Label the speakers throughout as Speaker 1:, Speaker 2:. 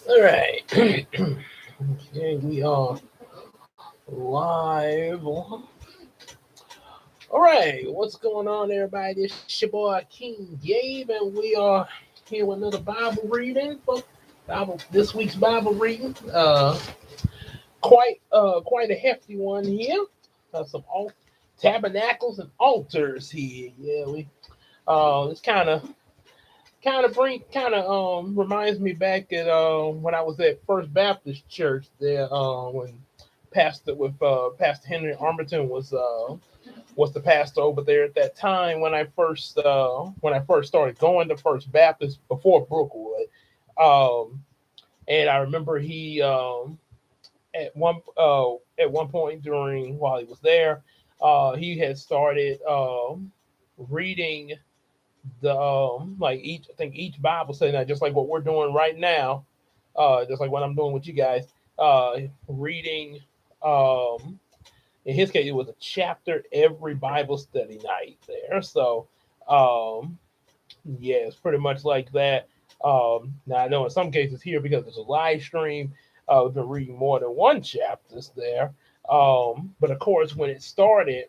Speaker 1: All right. Okay, we are live. All right, what's going on, everybody? This your boy King Gabe, and we are here with another Bible reading. This week's Bible reading, quite a hefty one here. Some tabernacles and altars here. Yeah, we it's kind of reminds me back at when I was at First Baptist Church there when Pastor Henry Armington was the pastor over there at that time when I first started going to First Baptist before Brookwood. Um, and I remember he at one point during while he was there, he had started reading the like each I think each Bible study night, just like what we're doing right now, just like what I'm doing with you guys, reading. Um, in his case, it was a chapter every Bible study night there. So, um, yeah, it's pretty much like that. Now I know in some cases here because it's a live stream, we've been reading more than one chapters there. But of course, when it started,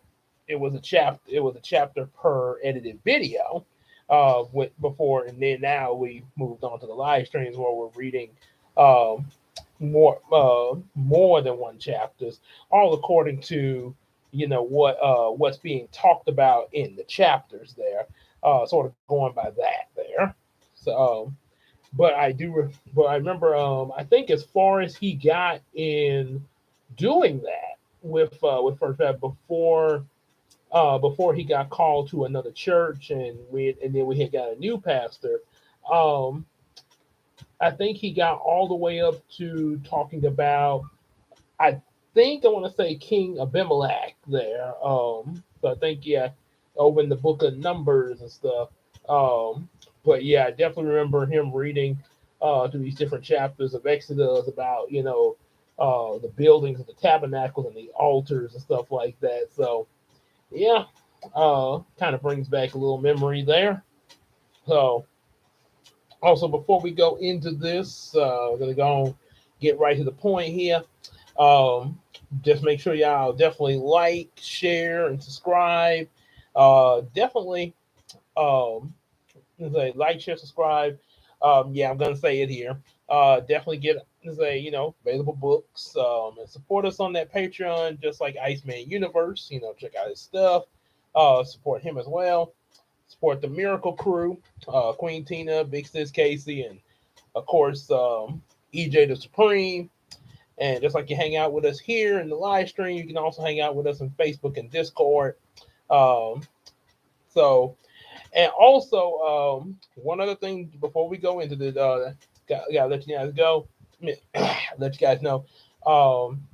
Speaker 1: it was a chapter. It was a chapter per edited video. Before and then now we moved on to the live streams where we're reading um, more than one chapters, all according to what's being talked about in the chapters there. Sort of going by that there. So, but I remember, I think as far as he got in doing that with First Baptist before he got called to another church, and then we had got a new pastor. Um, I think he got all the way up to talking about, I think I want to say King Abimelech there. So I think, yeah, over in the book of Numbers and stuff. Um, but yeah, I definitely remember him reading through these different chapters of Exodus about the buildings of the tabernacles and the altars and stuff like that. So yeah, kind of brings back a little memory there. So also before we go into this, we're gonna go on, get right to the point here. Um, just make sure y'all definitely like, share, and subscribe. Definitely say like, share, subscribe. Yeah, I'm gonna say it here. Definitely get say available books. And support us on that Patreon, just like Iceman Universe. Check out his stuff. Support him as well. Support the Miracle Crew, Queen Tina, Big Sis Casey, and of course EJ the Supreme. And just like you hang out with us here in the live stream, you can also hang out with us on Facebook and Discord. Um, so, and also, one other thing before we go into this, gotta let you guys go. Let you guys know. Um,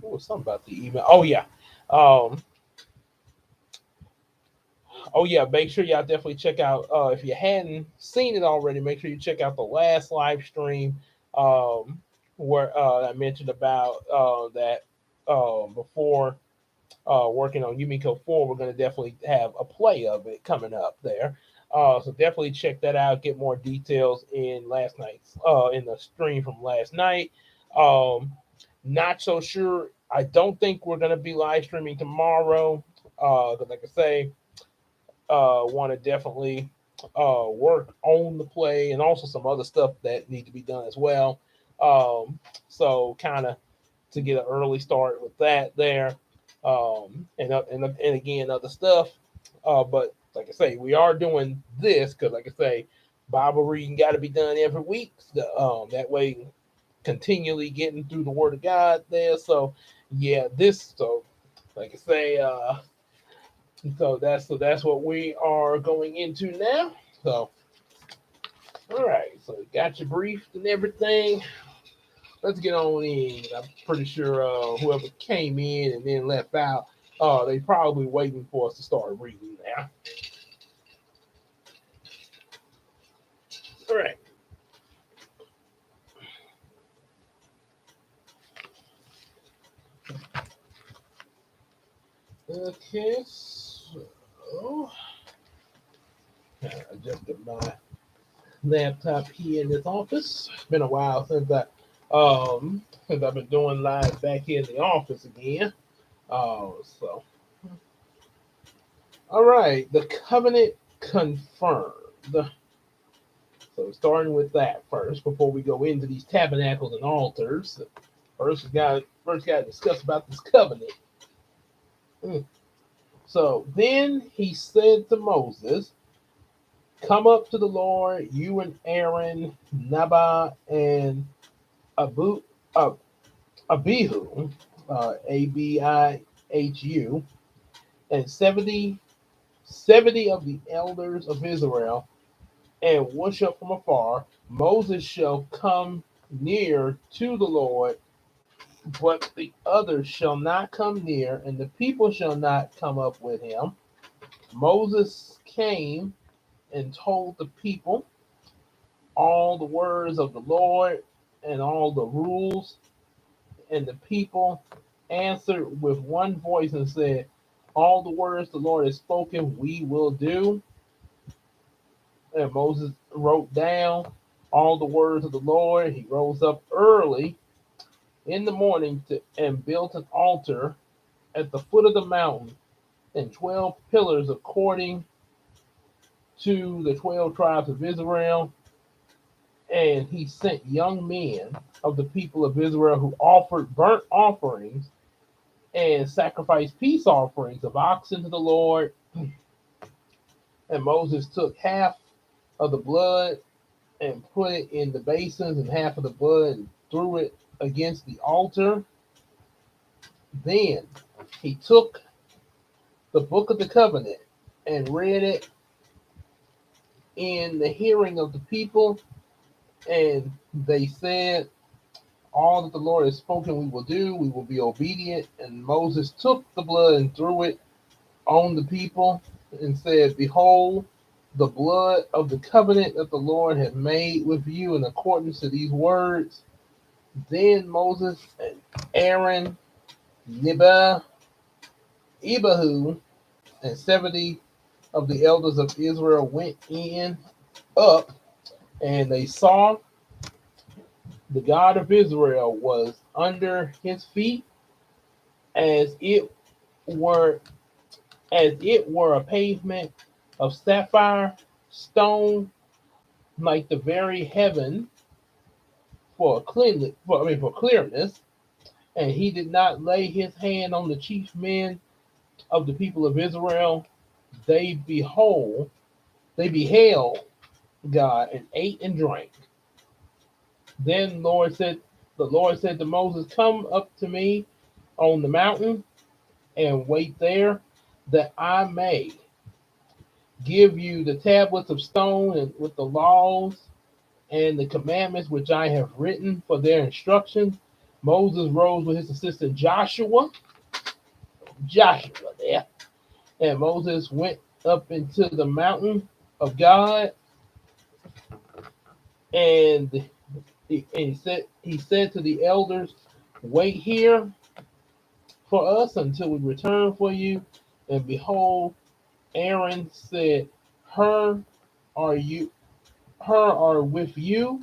Speaker 1: what was something about the email? Oh yeah. Um, oh yeah. Make sure y'all definitely check out. If you hadn't seen it already, make sure you check out the last live stream. Um, where I mentioned about that before working on Yumiko 4, we're going to definitely have a play of it coming up there. So definitely check that out. Get more details in last night's in the stream from last night. Um, Not so sure. I don't think we're going to be live streaming tomorrow. Because like I say, want to definitely work on the play and also some other stuff that need to be done as well. So kind of to get an early start with that there, and again other stuff. But like I say, we are doing this because, like I say, Bible reading got to be done every week. That way, continually getting through the Word of God there. So yeah, this so like I say, so that's what we are going into now. So all right, so got you briefed and everything. Let's get on in. I'm pretty sure whoever came in and then left out, they probably waiting for us to start reading now. All right. Okay. So, adjusted my laptop here in this office. It's been a while since I've been doing live back here in the office again. So all right, the covenant confirmed. So starting with that first, before we go into these tabernacles and altars, first we got to discuss about this covenant. So then he said to Moses, "Come up to the Lord, you and Aaron, Nabah, and Abu, Abihu, Abihu, and 70 of the elders of Israel, and worship from afar. Moses shall come near to the Lord, but the others shall not come near, and the people shall not come up with him." Moses came and told the people all the words of the Lord and all the rules, and the people answered with one voice and said, "All the words the Lord has spoken, we will do." And Moses wrote down all the words of the Lord. He rose up early in the morning and built an altar at the foot of the mountain, and 12 pillars according to the 12 tribes of Israel. And he sent young men of the people of Israel who offered burnt offerings and sacrificed peace offerings of oxen to the Lord. And Moses took half of the blood and put it in the basins, and half of the blood and threw it against the altar. Then he took the book of the covenant and read it in the hearing of the people, and they said, "All that the Lord has spoken we will do, we will be obedient." And Moses took the blood and threw it on the people and said, "Behold, the blood of the covenant that the Lord has made with you in accordance to these words." Then Moses and Aaron, Nibah, Ebahu, and 70 of the elders of Israel went up, and they saw the God of Israel was under his feet, as it were a pavement of sapphire stone, like the very heaven for clearness. And he did not lay his hand on the chief men of the people of Israel. They beheld God and ate and drank. Then the Lord said to Moses, "Come up to me on the mountain and wait there, that I may give you the tablets of stone and with the laws and the commandments which I have written for their instruction." Moses rose with his assistant Joshua there, and Moses went up into the mountain of God, and he said to the elders, "Wait here for us until we return for you." And behold, Aaron said, "Her are with you.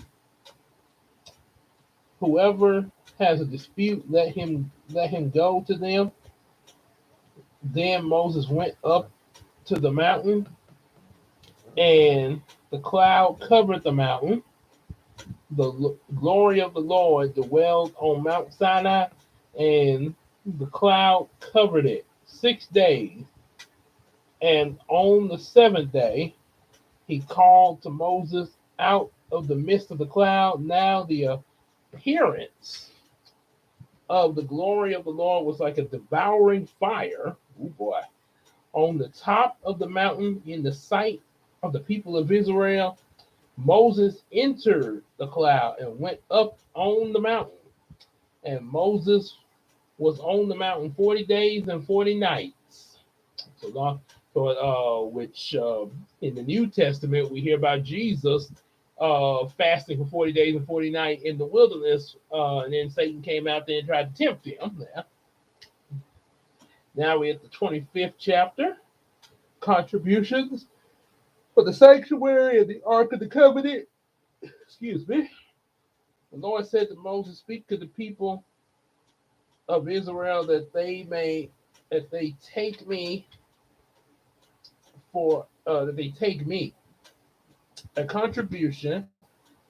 Speaker 1: Whoever has a dispute, let him go to them." Then Moses went up to the mountain, and the cloud covered the mountain. The glory of the Lord dwelled on Mount Sinai, and the cloud covered it 6 days. And on the seventh day, he called to Moses out of the midst of the cloud. Now the appearance of the glory of the Lord was like a devouring fire, oh boy, on the top of the mountain in the sight of the people of Israel. Moses entered the cloud and went up on the mountain. And Moses was on the mountain 40 days and 40 nights. Which in the New Testament, we hear about Jesus fasting for 40 days and 40 nights in the wilderness. And then Satan came out there and tried to tempt him. Now we're at the 25th chapter. Contributions for the sanctuary and the Ark of the Covenant. Excuse me. The Lord said to Moses, "Speak to the people of Israel that they take me that they take me a contribution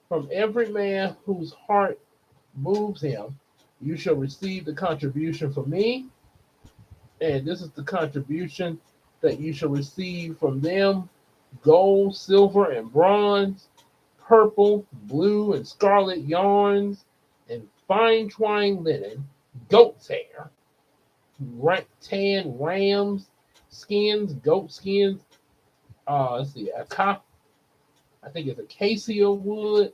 Speaker 1: from every man whose heart moves him. You shall receive the contribution from me, and this is the contribution that you shall receive from them: gold, silver, and bronze, purple, blue, and scarlet yarns, and fine twined linen, goat's hair, tan rams skins, goat skins. Let's see, I think it's acacia wood,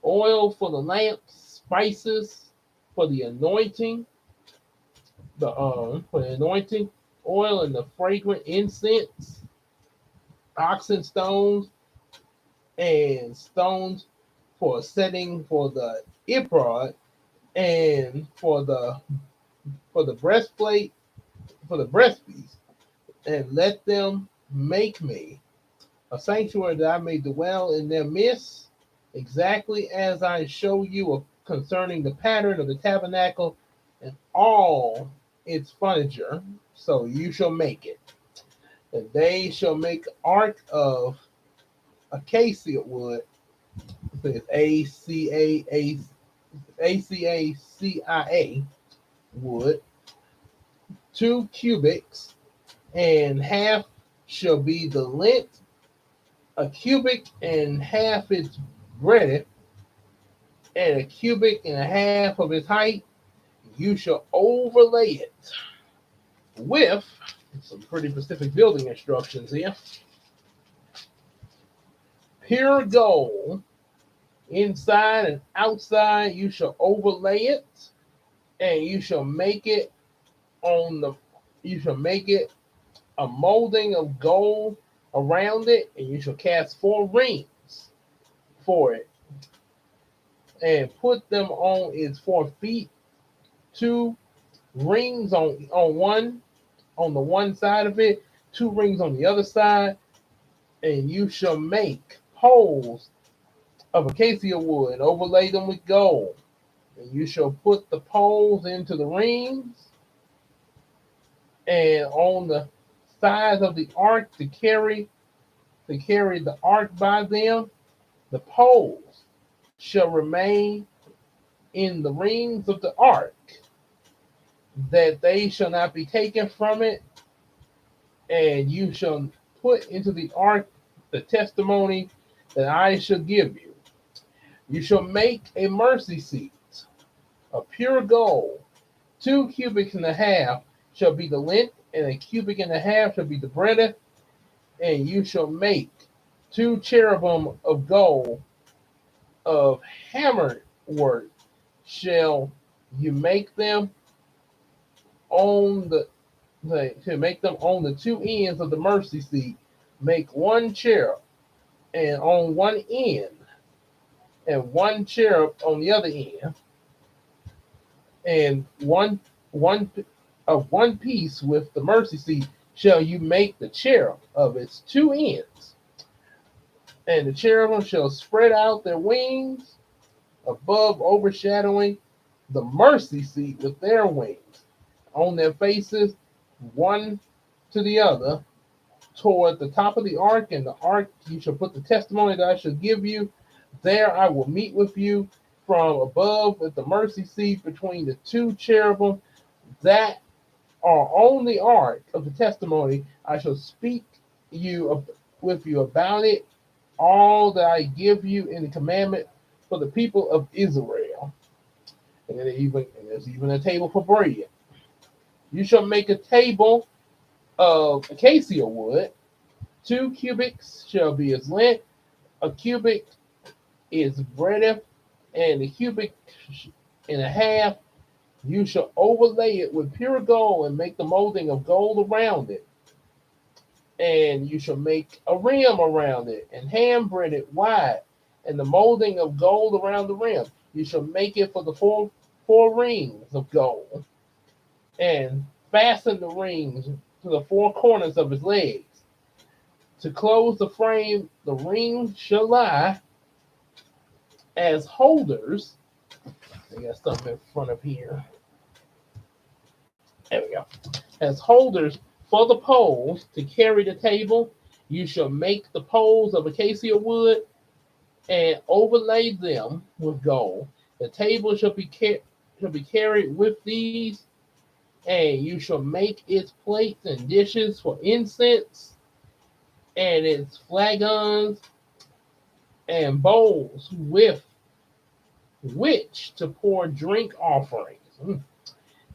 Speaker 1: oil for the lamps, spices for the anointing, oil and the fragrant incense, oxen stones and stones for setting for the ephod and for the breastplate for the breastpiece, and let them make me a sanctuary that I may dwell in their midst, exactly as I show you concerning the pattern of the tabernacle and all its furniture. So you shall make it. And they shall make ark of acacia wood. It says ACACIA wood. 2 cubits and half shall be the length, a cubit and half its breadth, and a cubit and a half of its height. You shall overlay it with some pretty specific building instructions here. Pure gold, inside and outside, you shall overlay it, and you shall make it a molding of gold around it, and you shall cast 4 rings for it, and put them on its 4 feet, 2 rings on the one side of it, 2 rings on the other side, and you shall make poles of acacia wood and overlay them with gold. And you shall put the poles into the rings, and on the sides of the ark to carry the ark by them. The poles shall remain in the rings of the ark, that they shall not be taken from it. And you shall put into the ark the testimony that I shall give you. You shall make a mercy seat of pure gold. 2 cubits and a half shall be the length, and a cubit and a half shall be the breadth. And you shall make 2 cherubim of gold of hammered work. Shall you make them on the 2 ends of the mercy seat? Make 1 cherub and on one end, and 1 cherub on the other end, and one piece with the mercy seat shall you make the cherub of its 2 ends. And the cherubim shall spread out their wings above, overshadowing the mercy seat with their wings on their faces, one to the other, toward the top of the ark. And the ark you shall put the testimony that I shall give you. There I will meet with you from above with the mercy seat between the 2 cherubim that are on the ark of the testimony. I shall speak with you about it, all that I give you in the commandment for the people of Israel. And there's even a table for bread. You shall make a table of acacia wood. 2 cubits shall be its length, a cubit is breadth, and a cubit and a half. You shall overlay it with pure gold and make the molding of gold around it. And you shall make a rim around it and hand-bread it wide, and the molding of gold around the rim. You shall make it for the four rings of gold, and fasten the rings to the 4 corners of his legs. To close the frame, the rings shall lie as holders. I got something in front of here. There we go. As holders for the poles to carry the table, you shall make the poles of acacia wood and overlay them with gold. The table shall be carried with these, and you shall make its plates and dishes for incense, and its flagons and bowls with which to pour drink offerings.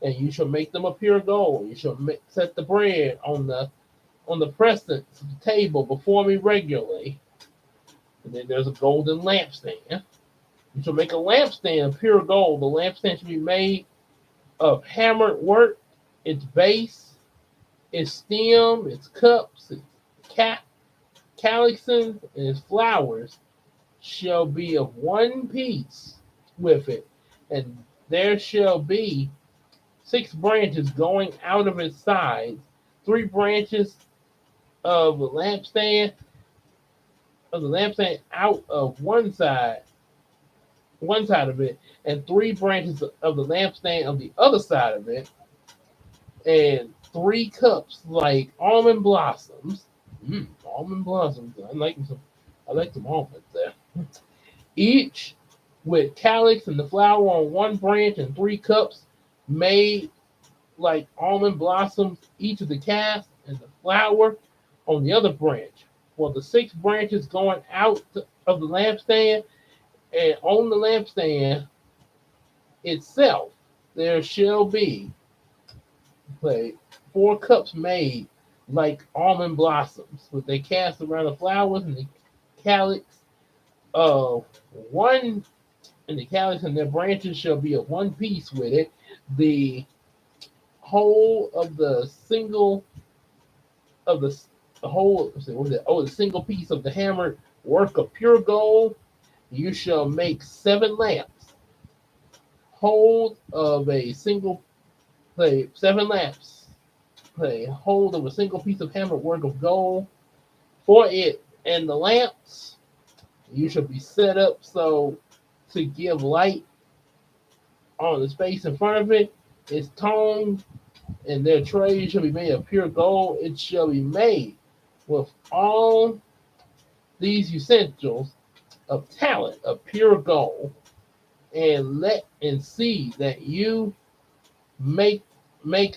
Speaker 1: And you shall make them of pure gold. You shall set the bread on the presence of the table before me regularly. And then there's a golden lampstand. You shall make a lampstand of pure gold. The lampstand should be made of hammered work. Its base, its stem, its cups, its calyxes, and its flowers shall be of one piece with it. And there shall be 6 branches going out of its sides, 3 branches of the lampstand out of one side of it, and 3 branches of the lampstand on the other side of it, and 3 cups like almond blossoms. Almond blossoms. I like some almonds there. Each with calyx and the flower on one branch, and 3 cups made like almond blossoms, each of the cast, and the flower on the other branch. For the 6 branches going out of the lampstand, and on the lampstand itself, there shall be 4 cups made like almond blossoms, with they cast around the flowers and the calyx of one, and the calyx and their branches shall be of one piece with it. The whole of the single of the whole, what is it? Oh, the single piece of the hammered work of pure gold. You shall make 7 lamps. Hold of a single 7 lamps. Hold of a single piece of hammered work of gold for it, and the lamps you shall be set up so to give light on the space in front of it. Its tongues and their trays shall be made of pure gold. It shall be made with all these utensils of talent of pure gold, and see that you make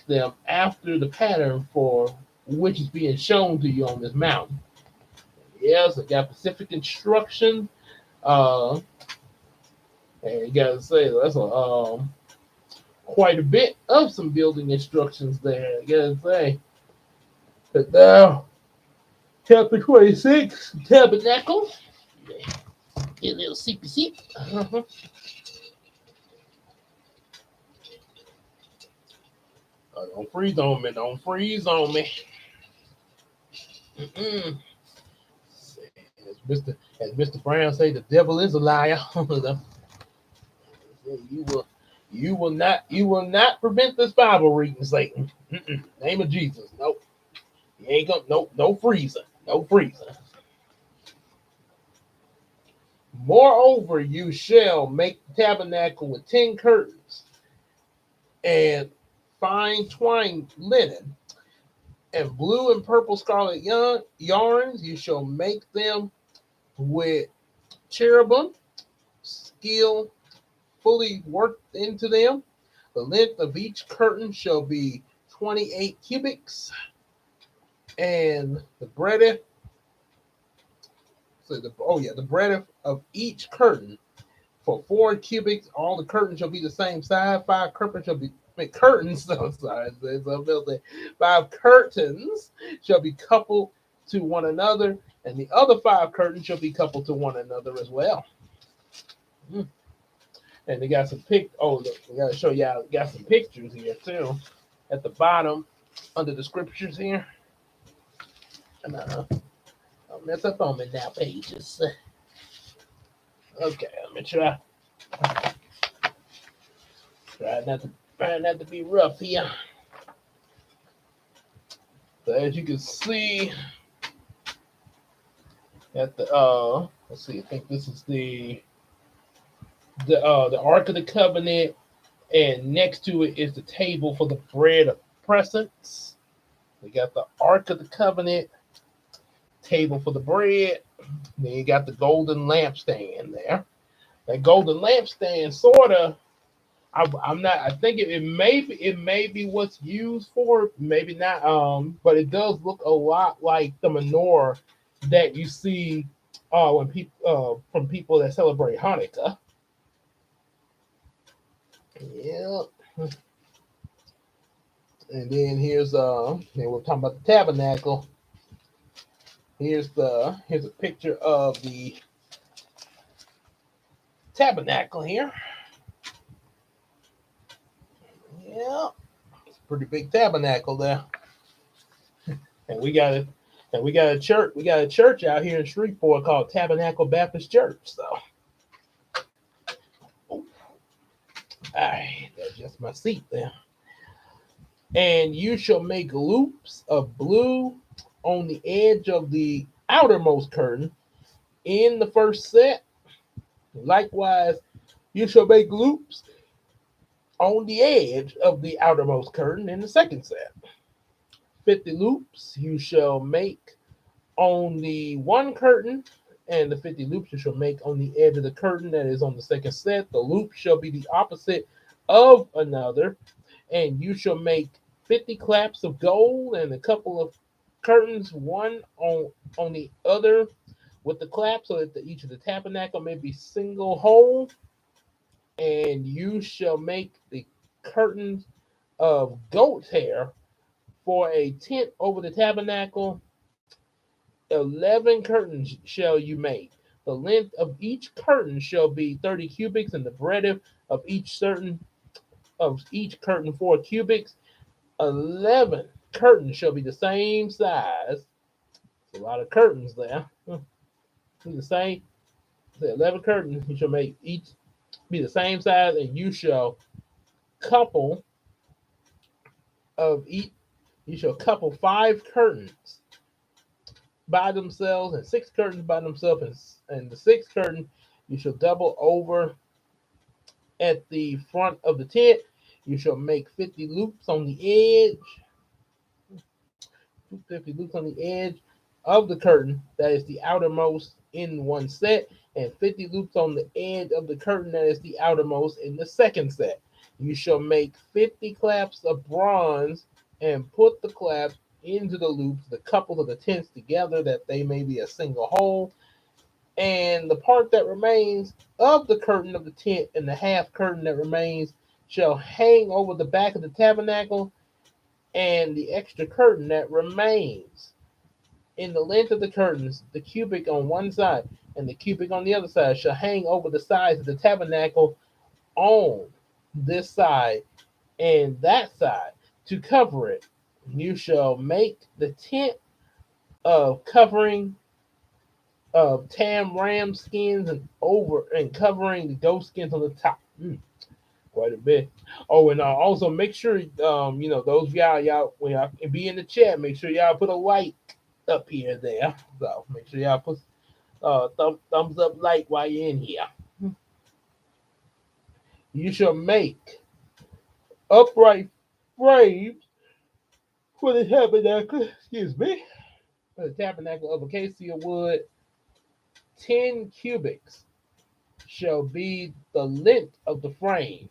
Speaker 1: them after the pattern for which is being shown to you on this mountain. Yes, I got specific instructions. And you gotta say that's quite a bit of some building instructions there. I gotta say. But now, chapter 26, tabernacle. Get a little sippy sip. Don't freeze on me. Don't freeze on me. As Mr. Brown say, the devil is a liar. You will not prevent this Bible reading, Satan. Name of Jesus. Nope. You ain't gonna. Nope. No freezing. No freezing. Moreover, you shall make the tabernacle with 10 curtains and fine twined linen and blue and purple scarlet yarns. You shall make them with cherubim, skill fully worked into them. The length of each curtain shall be 28 cubits, and the breadth. The breadth of each curtain for 4 cubits. All the curtains shall be the same size. 5 curtains shall be curtains. So sorry, 5 curtains shall be coupled to one another, and the other 5 curtains shall be coupled to one another as well. And they got some I gotta show y'all. Got some pictures here too, at the bottom under the scriptures here. And don't mess up on me now, pages. Okay, let me try. Try not to be rough here. So as you can see, at the let's see, I think this is the the Ark of the Covenant, and next to it is the table for the bread of presence. We got the Ark of the Covenant, table for the bread. Then you got the golden lampstand there. That golden lampstand sort of, I'm not. I think it may be what's used for, maybe not. But it does look a lot like the menorah that you see when people from people that celebrate Hanukkah. Yeah. And then and we're talking about the tabernacle. Here's a picture of the tabernacle here. Yeah, it's a pretty big tabernacle there. And we got a church. We got a church out here in Shreveport called Tabernacle Baptist Church. So, all right, that's just my seat there. And you shall make loops of blue on the edge of the outermost curtain in the first set. Likewise, you shall make loops on the edge of the outermost curtain in the second set. 50 loops you shall make on the one curtain, and the 50 loops you shall make on the edge of the curtain that is on the second set. The loop shall be the opposite of another, and you shall make 50 claps of gold and a couple of curtains, one on the other with the clap, so that each of the tabernacle may be single hole. And you shall make the curtains of goat's hair for a tent over the tabernacle. 11 curtains shall you make. The length of each curtain shall be 30 cubits, and the breadth of each curtain 4 cubits. 11 curtains shall be the same size. It's a lot of curtains there. The same. 11 curtains you shall make, each be the same size, and you shall couple of each. You shall couple 5 curtains by themselves and 6 curtains by themselves, and the 6th curtain you shall double over at the front of the tent. You shall make 50 loops on the edge. 50 loops on the edge of the curtain that is the outermost in one set, and 50 loops on the edge of the curtain that is the outermost in the second set. You shall make 50 claps of bronze and put the claps into the loops, the couples of the tents together, that they may be a single whole. And the part that remains of the curtain of the tent and the half curtain that remains shall hang over the back of the tabernacle, and the extra curtain that remains in the length of the curtains, the cubic on one side and the cubic on the other side, shall hang over the sides of the tabernacle on this side and that side to cover it. You shall make the tent of covering of tam ram skins and covering the goat skins on the top. Quite a bit. Oh, and also make sure those of y'all when y'all be in the chat, make sure y'all put a like up here there. So make sure y'all put thumbs up like while you're in here. You shall make upright frames for the tabernacle. Excuse me. For the tabernacle of acacia wood, 10 cubits shall be the length of the frame,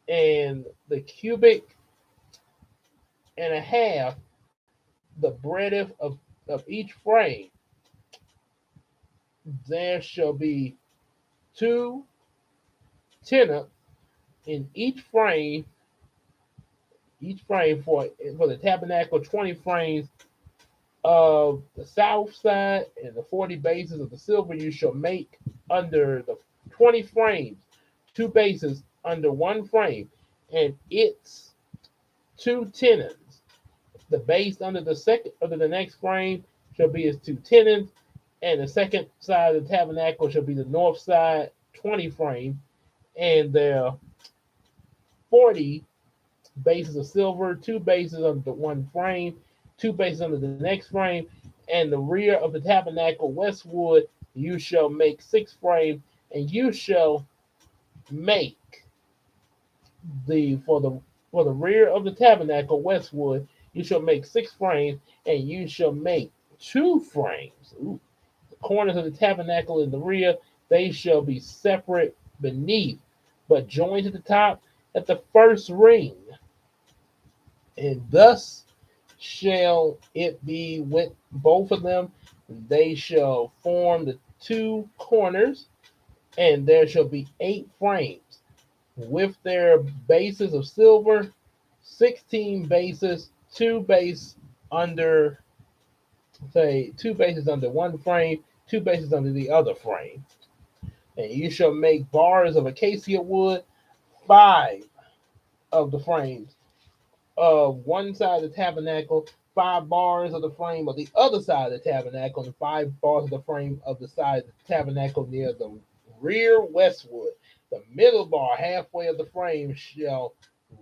Speaker 1: and the cubic and a half the breadth of each frame. There shall be 2 tenons in each frame for the tabernacle, 20 frames of the south side, and the 40 bases of the silver you shall make under the 20 frames, 2 bases under one frame, and its 2 tenons. The base under the next frame shall be its 2 tenons, and the second side of the tabernacle shall be the north side, 20 frames, and there are 40 bases of silver, 2 bases under the one frame, 2 bases under the next frame, and the rear of the tabernacle westward you shall make 6 frames, And you shall make the for the rear of the tabernacle westward, you shall make 6 frames, and you shall make 2 frames. Ooh. The corners of the tabernacle in the rear, they shall be separate beneath, but joined to the top at the first ring. And thus shall it be with both of them. They shall form the 2 corners, and there shall be 8 frames with their bases of silver, 16 bases, under, say, 2 bases under one frame, 2 bases under the other frame. And you shall make bars of acacia wood, 5 of the frames of one side of the tabernacle, 5 bars of the frame of the other side of the tabernacle, and 5 bars of the frame of the side of the tabernacle near the rear westward. The middle bar halfway of the frame shall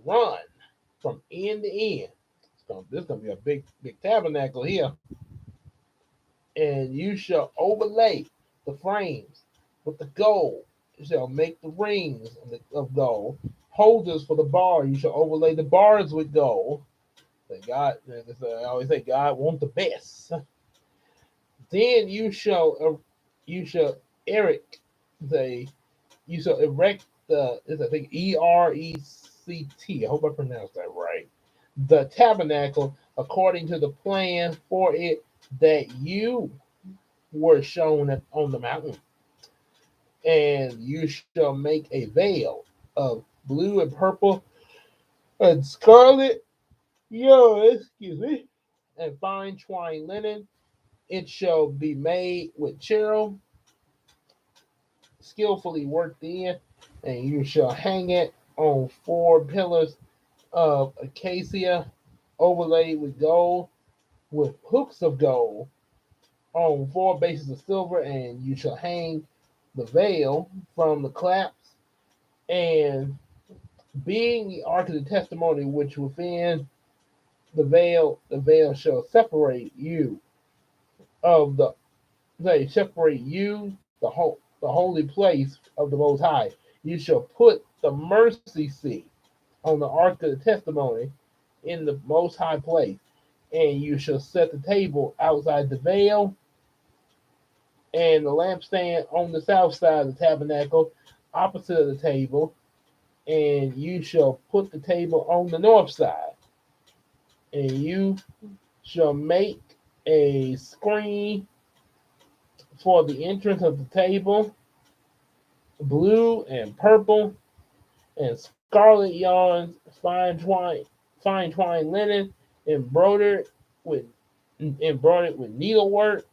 Speaker 1: run from end to end. This is going to be a big tabernacle here. And you shall overlay the frames with the gold. You shall make the rings of gold. Holders for the bar, you shall overlay the bars with gold. God, I always say, God wants the best. Then you shall erect the you shall erect the is I think ERECT. I hope I pronounced that right. The tabernacle according to the plan for it that you were shown on the mountain. And you shall make a veil of blue and purple and scarlet, excuse me, and fine twined linen. It shall be made with cherub, skillfully worked in, and you shall hang it on 4 pillars of acacia, overlaid with gold, with hooks of gold, on 4 bases of silver, and you shall hang the veil from the claps, and being the ark of the testimony which within the veil shall separate you of the they separate you the holy place of the Most High. You shall put the mercy seat on the ark of the testimony in the Most High place, and you shall set the table outside the veil and the lampstand on the south side of the tabernacle, opposite of the table, and you shall put the table on the north side, and you shall make a screen for the entrance of the table, blue and purple and scarlet yarns, fine twine linen, embroidered with needlework,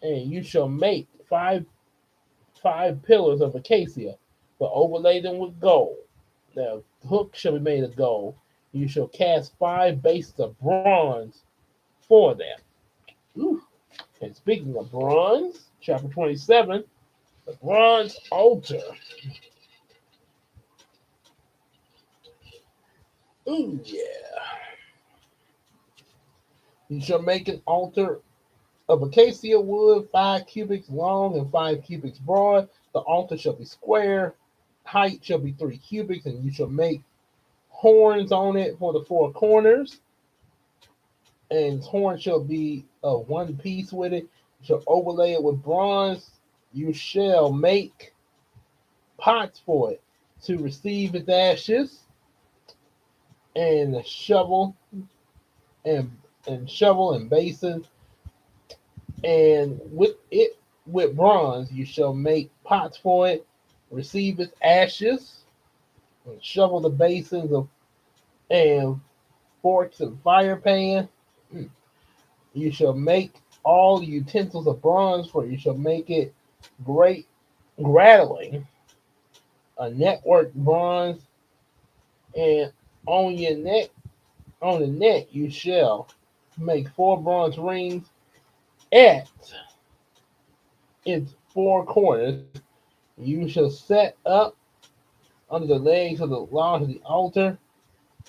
Speaker 1: and you shall make five pillars of acacia, but overlay them with gold. The hook shall be made of gold. You shall cast 5 bases of bronze for them. Ooh. And speaking of bronze, chapter 27, the bronze altar. Ooh, yeah. You shall make an altar of acacia wood, 5 cubits long and 5 cubits broad. The altar shall be square. Height shall be 3 cubits, and you shall make horns on it for the 4 corners. And horns shall be of one piece with it. You shall overlay it with bronze. You shall make pots for it to receive its ashes, and a and shovel and basin, and with bronze you shall make pots for it, receive its ashes, and shovel the basins of and forks and fire pan. You shall make all the utensils of bronze, for you shall make it great rattling, a network bronze, and on your neck on the neck you shall make 4 bronze rings at its 4 corners. You shall set up under the legs of the lawn of the altar.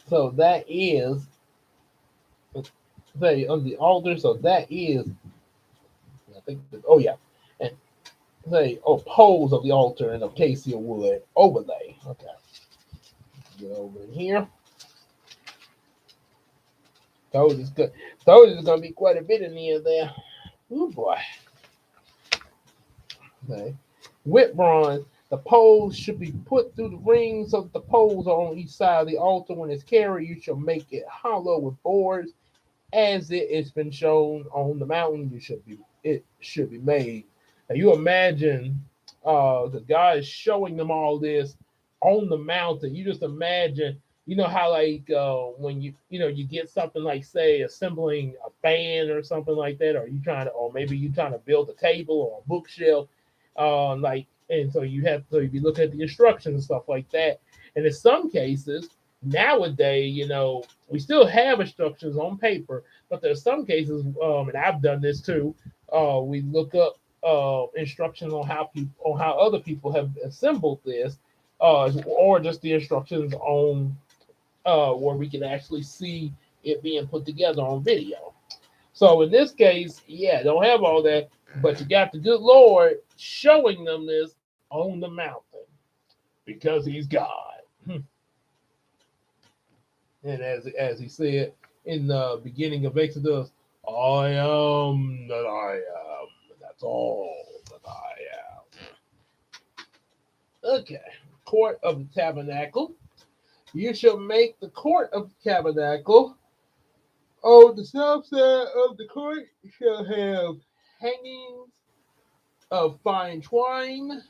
Speaker 1: So that is, say, under the altar. So that is, I think, oh yeah. And say, poles of the altar and acacia wood overlay. Okay, get over in here. Told it's good. Told it's gonna be quite a bit in the end there. Oh boy. Okay. With bronze, the poles should be put through the rings so that the poles are on each side of the altar. When it's carried, you shall make it hollow with boards, as it has been shown on the mountain. It should be made. Now you imagine, the God is showing them all this on the mountain. You just imagine, you know how like when you get something like say assembling a fan or something like that, or or maybe you trying to build a table or a bookshelf, like, and so you be looking at the instructions and stuff like that. And in some cases nowadays, we still have instructions on paper, but there's some cases, and I've done this too. We look up instructions on how other people have assembled this, or just the instructions on where we can actually see it being put together on video. So in this case, yeah, don't have all that, but you got the good Lord showing them this on the mountain because He's God. And as He said in the beginning of Exodus, I am that I am. That's all that I am. Okay, court of the tabernacle. You shall make the court of the tabernacle. On the south side of the court shall have hangings of fine twine,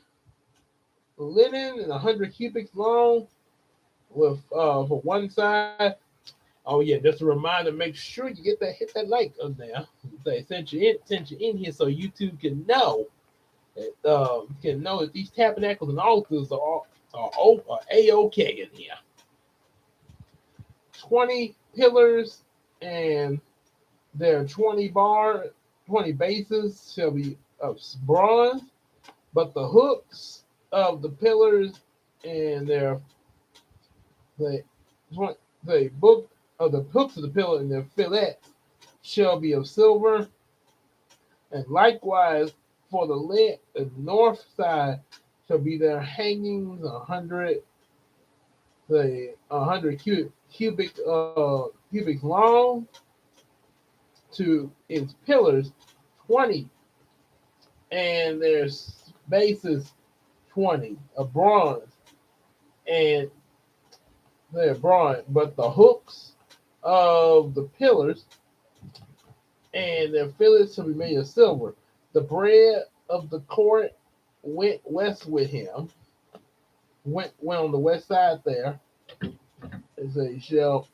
Speaker 1: linen, and 100 cubits long, with for one side. Oh yeah, just a reminder. Make sure you hit that like on there. They sent you in here so YouTube can know that these tabernacles and altars are a-okay in here. 20 pillars, and their 20 bases shall be of bronze, but the hooks of the pillars and the the book of the hooks of the pillar and their fillets shall be of silver, and likewise for the north side shall be their hangings 100 cubics long to its pillars, 20, and their bases 20 of bronze, and they're bronze, but the hooks of the pillars and their fillets shall be made of silver. The bread of the court went west with him, went on the west side there. It's a shell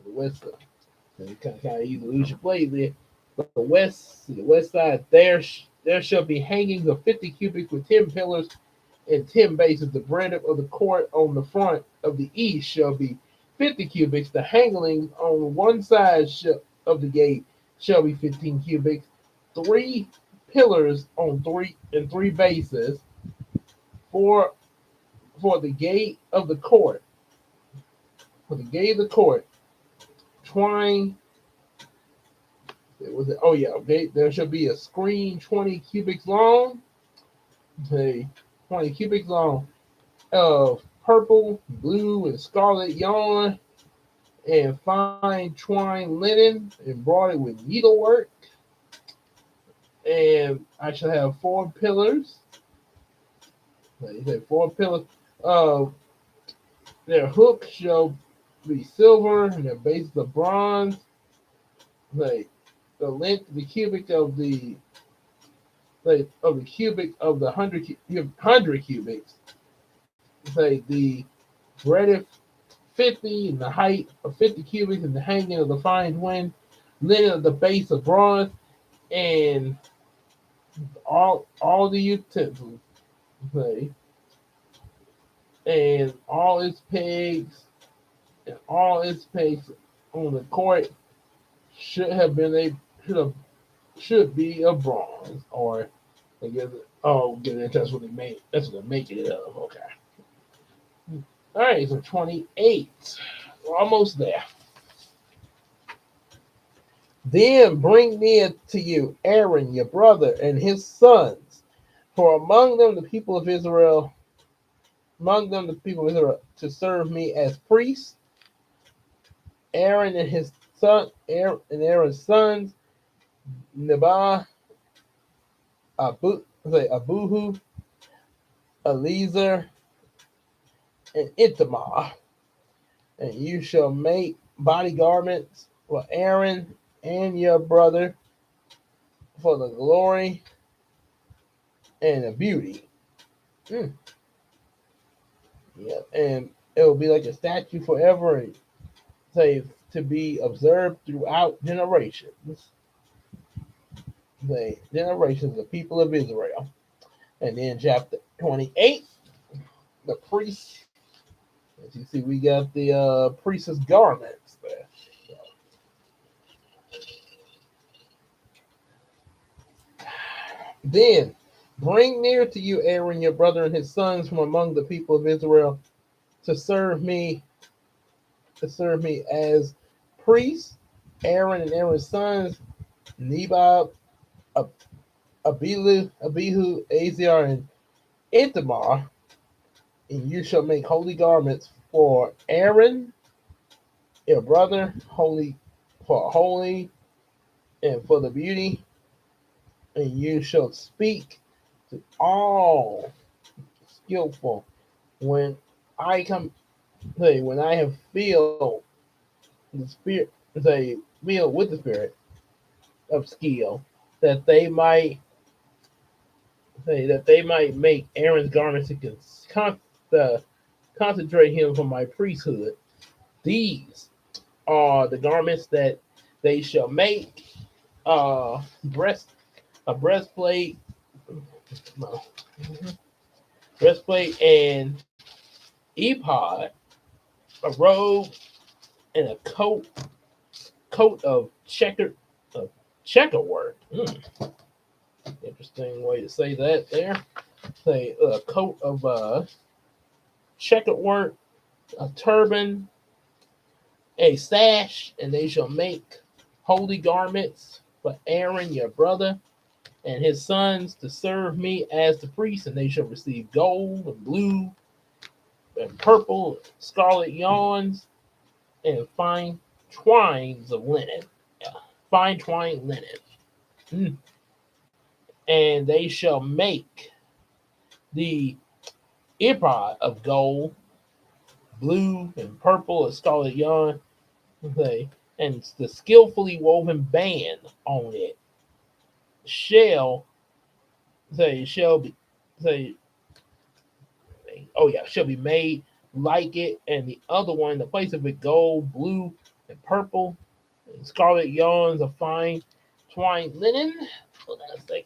Speaker 1: the west side. You kind of easily lose your place there. But the west side, there shall be hangings of 50 cubits with 10 pillars and 10 bases. The breadth of the court on the front of the east shall be 50 cubits. The hangings on one side of the gate shall be 15 cubits. 3 pillars on three bases for the gate of the court. For the gate of the court, twine. Oh yeah, okay. There shall be a screen 20 cubits long. Okay, 20 cubits long of purple, blue, and scarlet yarn, and fine twine linen embroidered with needlework. And I shall have 4 pillars. He said 4 pillars. Their hooks shall be silver, and their bases of bronze. Like the length, the cubic of the cubic of the 100 cubics. Say the breadth 50, and the height of 50 cubics, and the hanging of the fine twine linen of the base of bronze, and all the utensils. Say, and all its pegs on the court should be of bronze, or I guess that's what they made. That's what they're making it of. Okay. All right, so 28. We're almost there. Then bring near to you Aaron, your brother, and his sons, For among them the people of Israel, to serve me as priests, Aaron and his son, Aaron's sons, Nebai, Abuhu, Eleazar, and Ithamar. And you shall make body garments for Aaron and your brother for the glory and the beauty. Mm. Yeah, and it will be like a statue forever, and say to be observed throughout generations. The generations of the people of Israel. And then chapter 28, the priests. As you see, we got the priest's garments there. Then bring near to you Aaron, your brother, and his sons from among the people of Israel to serve me, as priests. Aaron and Aaron's sons, Nebab, Abihu, Azar, and Ithamar. And you shall make holy garments for Aaron, your brother, holy and for the beauty. And you shall speak to all skillful when I come. Say when I have filled the spirit, say filled with the spirit of skill, that they might make Aaron's garments to concentrate him from my priesthood. These are the garments that they shall make: uh, breast a breastplate, no, breastplate and ephod, a robe, and a coat of checker work. Interesting way to say that there. Say a coat of checkered work, a turban, a sash, and they shall make holy garments for Aaron your brother and his sons to serve me as the priest, and they shall receive gold and blue and purple, scarlet yarns, and fine twines of linen. Yeah, fine twined linen. Mm. And they shall make the ephod of gold, blue, and purple, and scarlet yarn, okay, and the skillfully woven band on it shall shall be say shall be made like it, and the other one, in the place of it, gold, blue, and purple, and scarlet yarns of fine twined linen. Hold on a sec.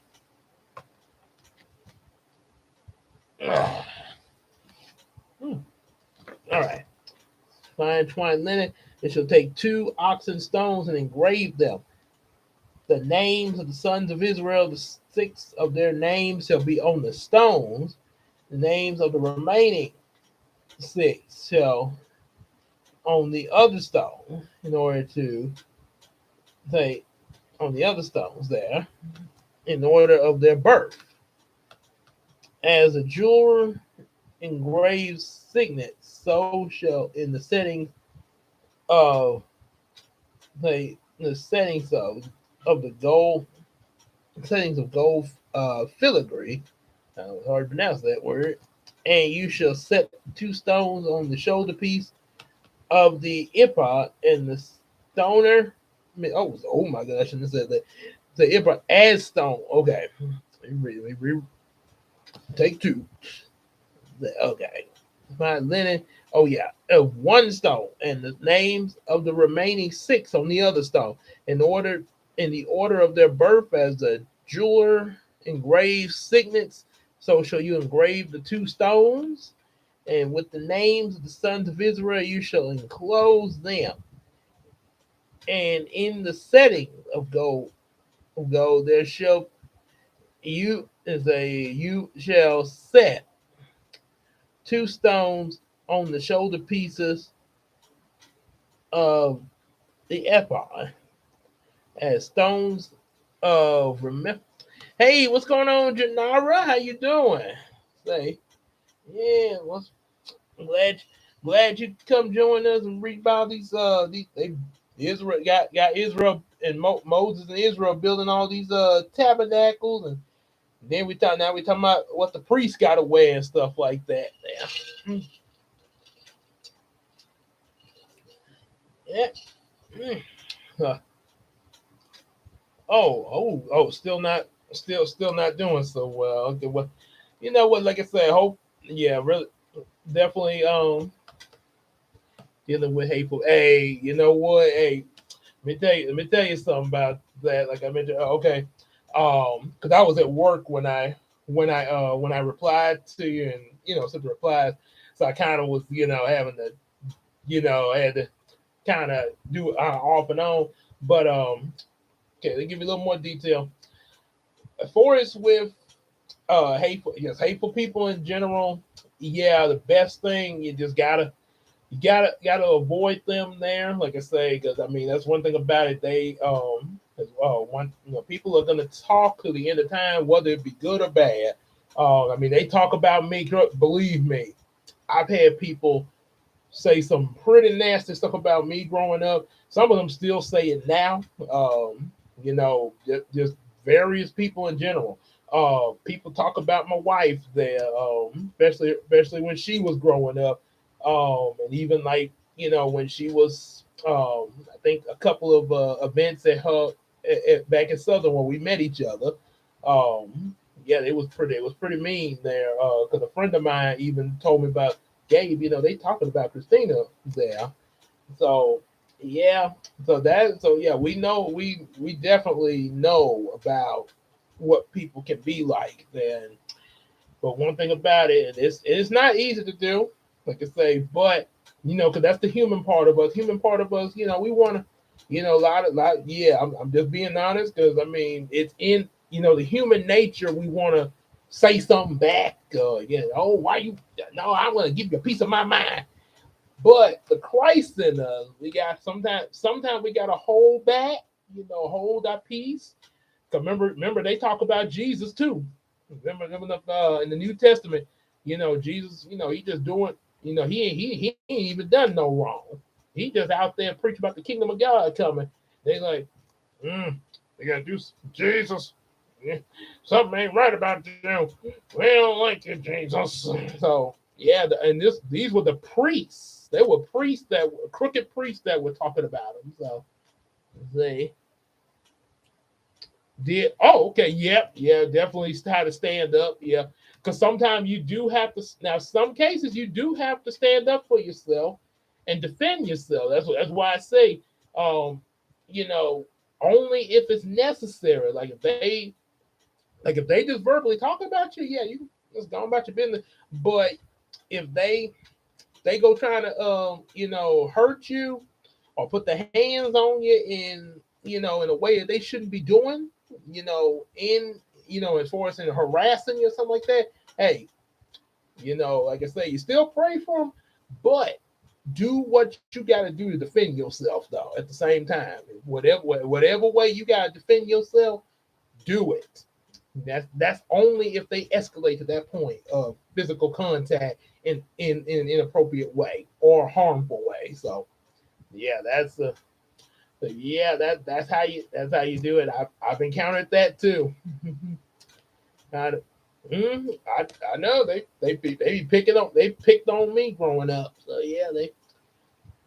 Speaker 1: All right. Fine twined linen. It shall take 2 oxen stones and engrave them. The names of the sons of Israel, the 6 of their names shall be on the stones. The names of the remaining 6 shall on the other stone, in order to say on the other stones there, in order of their birth. As a jeweler engraves signets, so shall in the settings of the the gold settings of gold filigree. It's hard to pronounce that word. And you shall set 2 stones on the shoulder piece of the ephod, and the stoner. Oh my gosh! I shouldn't have said that. The ephod as stone. Okay, take 2. Okay, fine linen. Oh yeah, 1 stone, and the names of the remaining 6 on the other stone, in the order of their birth, as a jeweler engraves signets. So shall you engrave the 2 stones, and with the names of the sons of Israel you shall enclose them. And in the setting of gold there shall you shall set 2 stones on the shoulder pieces of the ephod as stones of Hey, what's going on, Janara? How you doing? Say, yeah, what's glad glad you come join us and read about these they Israel got Israel and Moses and Israel building all these tabernacles, and then we talking about what the priests got to wear and stuff like that. Yeah. Yeah. Mm. Huh. Still not doing so well. Okay, well, you know what? Like I said, hope. Yeah, really, definitely. Dealing with hateful. Hey, you know what? Hey, let me tell you something about that. Like I mentioned, okay, because I was at work when I replied to you, and sent the replies, so I kind of was having to I had to kind of do it off and on. But okay, let me give you a little more detail. As far as with hateful people in general, yeah, the best thing you gotta avoid them there. Like I say, because I mean that's one thing about it. They one people are gonna talk to the end of time, whether it be good or bad. I mean they talk about me. Believe me, I've had people say some pretty nasty stuff about me growing up. Some of them still say it now. Just various people in general. People talk about my wife there, especially when she was growing up, and even like when she was, I think a couple of events at her back in Southern where we met each other. Yeah, it was pretty mean there. Because a friend of mine even told me about Gabe. They talking about Christina there. So yeah, so yeah, we definitely know about what people can be like then. But one thing about it, it's not easy to do, like I say, but because that's the human part of us. Human part of us, we want to, yeah. I'm just being honest because I mean it's in the human nature. We want to say something back. Oh, why you? No, I want to give you a piece of my mind. But the Christ in us, we got sometimes we got to hold back, hold our peace. Cause remember they talk about Jesus too. Remember in the New Testament, Jesus, he just doing, he ain't even done no wrong. He just out there preaching about the kingdom of God coming. They like, they gotta do Jesus. Yeah, something ain't right about you. We don't like you, Jesus. So yeah, and these were the priests. They were priests that were crooked priests that were talking about him. So they did. Oh, okay. Yep. Yeah. Definitely how to stand up. Yeah. Because sometimes you do have to. Now, some cases you do have to stand up for yourself and defend yourself. That's why I say, um, you know, only if it's necessary. Like if they just verbally talk about you, yeah, you just go about your business. But if they go trying to hurt you or put the hands on you in a way that they shouldn't be doing, in as far as in harassing you or something like that, hey, like I say, you still pray for them, but do what you got to do to defend yourself though at the same time. Whatever way you got to defend yourself, do it. That's only if they escalate to that point of physical contact in an inappropriate way or harmful way. So yeah, that's how you do it. I've encountered that too. I, I know they be picking on they picked on me growing up. So yeah, they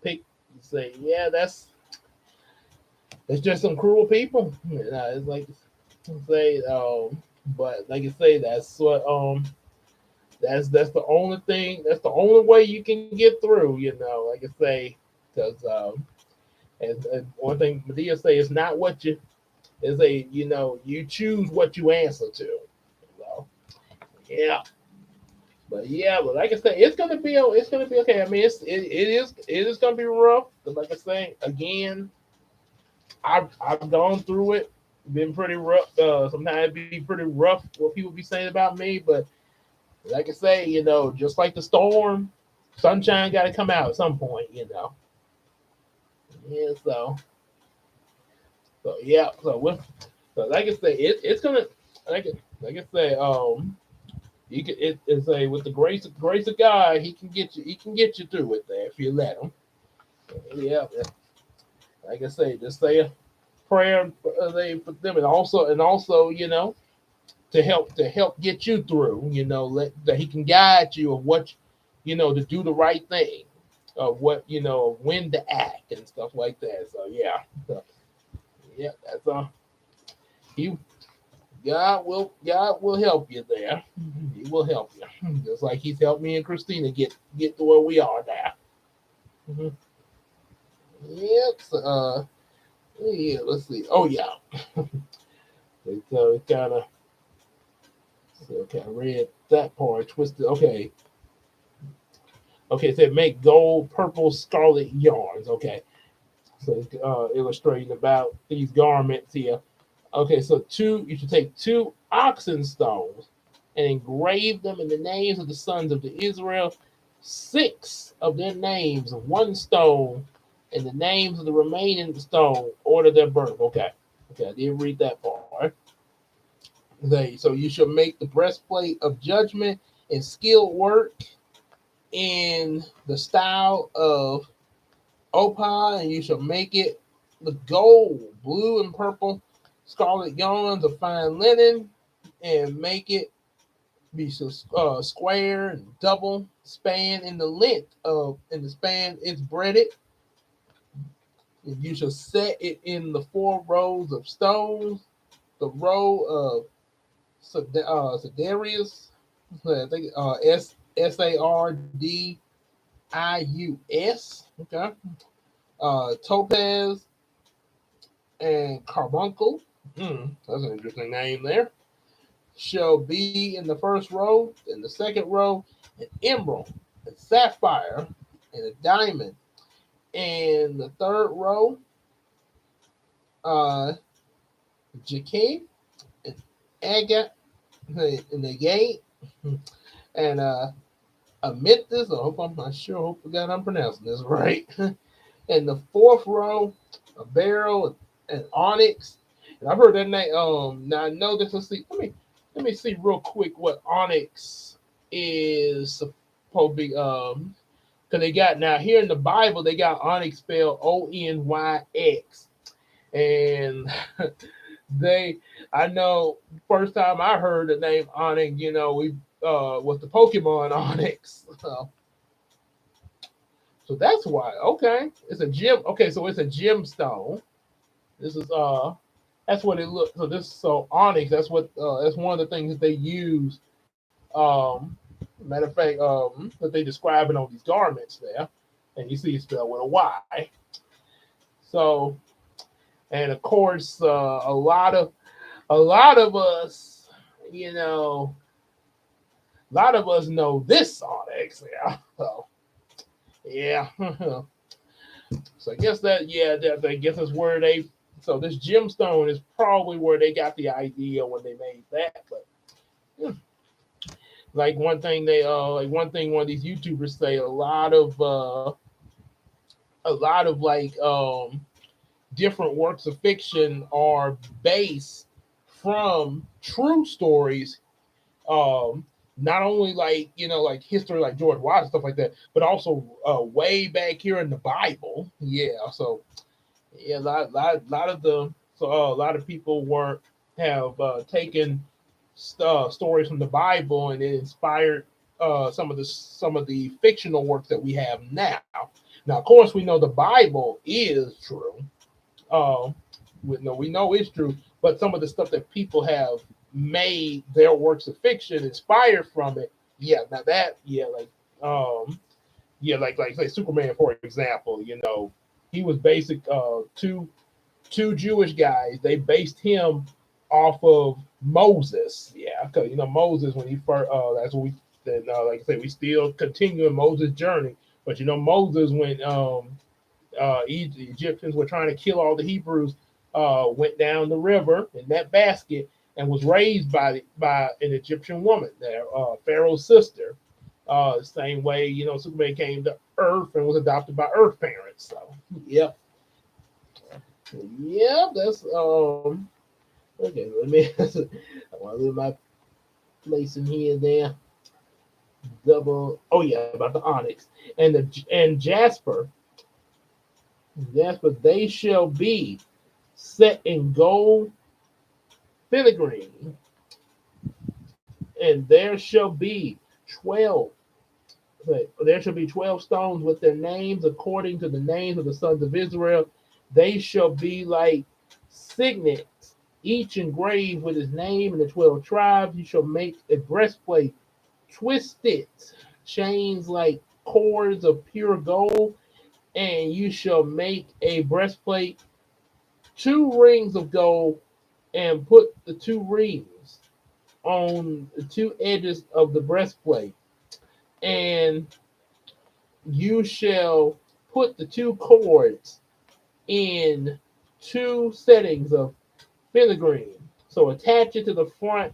Speaker 1: pick say yeah it's just some cruel people. It's like say but like I say that's what that's the only thing. That's the only way you can get through. Like I say, because and one thing Medea say is not what you is a you choose what you answer to. So yeah, but like I say, it's gonna be okay. I mean, it is gonna be rough. But like I say again, I've gone through it. Been pretty rough. Sometimes it be pretty rough what people be saying about me, but like I say, just like the storm, sunshine got to come out at some point. Yeah, so yeah, so like I say, it's gonna. like I say, he can, it's a with the grace of God, he can get you through it there if you let him. Yeah, like I say, just say a prayer for them, and also to help get you through. That he can guide you of what to do the right thing, of what when to act and stuff like that. So yeah, yeah, that's he God will help you there. He will help you, just like He's helped me and Christina get to where we are now. Mhm. Yep. So, yeah. Let's see. Oh yeah. It kind of. So, okay, I read that part. Twisted. Okay. Okay. It said make gold, purple, scarlet yarns. Okay. So illustrating about these garments here. Okay. So you should take two oxen stones and engrave them in the names of the sons of the Israel, six of their names, one stone, and the names of the remaining stone, order their birth. Okay. Okay. I did read that part. So you shall make the breastplate of judgment and skilled work in the style of opal, and you shall make it with gold, blue, and purple, scarlet yarns of fine linen, and make it be square and double span in the length of, in the span it's breaded. And you shall set it in the 4 rows of stones, the row of Sedarius, I think Sardius, okay, Topaz and Carbuncle. That's an interesting name there. Shall be in the first row, in the second row, an emerald, a sapphire, and a diamond. In the third row, uh, Jacquet, and agate, in the gate, and amethyst. I hope I'm not sure. Hope God I'm pronouncing this right. In the fourth row, a beryl and onyx. And I've heard that name. Now I know this. Let me see real quick what onyx is supposed to be. Because they got now here in the Bible they got onyx spelled Onyx, and I know first time I heard the name onyx, we was the Pokemon Onyx. So that's why. Okay, it's a gem. Okay, so it's a gemstone. This is that's what it looks. So onyx. That's one of the things that they use. Matter of fact, that they describe it on these garments there, and you see it's spelled with a Y. So, and of course, a lot of us, a lot of us know this onyx. Yeah. So yeah. So I guess I guess that's where they. So this gemstone is probably where they got the idea when they made that. But yeah. One of these YouTubers say a lot of different works of fiction are based from true stories. Not only like history like George Washington stuff like that, but also way back here in the Bible. Yeah, so yeah, a lot of people have taken stories from the Bible and it inspired some of the fictional works that we have now. Now, of course, we know the Bible is true. Um, we know it's true, but some of the stuff that people have made their works of fiction inspired from it. Yeah, now that like say Superman for example. He was basic two Jewish guys. They based him off of Moses. Yeah, because Moses when he first. That's what we. Then, like I say, we still continuing Moses' journey. But Moses when the Egyptians were trying to kill all the Hebrews, went down the river in that basket and was raised by an Egyptian woman, there, Pharaoh's sister. Same way, Superman came to Earth and was adopted by Earth parents. So, yep. Yeah, Okay, let me. I want to leave my place in here. There, double. Oh yeah, about the onyx and jasper. Jasper, they shall be set in gold filigree, and there shall be 12. There shall be 12 stones with their names according to the names of the sons of Israel. They shall be like signets, each engraved with his name and the 12 tribes. You shall make a breastplate, twisted chains like cords of pure gold, and you shall make a breastplate, 2 rings of gold, and put the 2 rings on the 2 edges of the breastplate. And you shall put the 2 cords in 2 settings of filigree. So attach it to the front,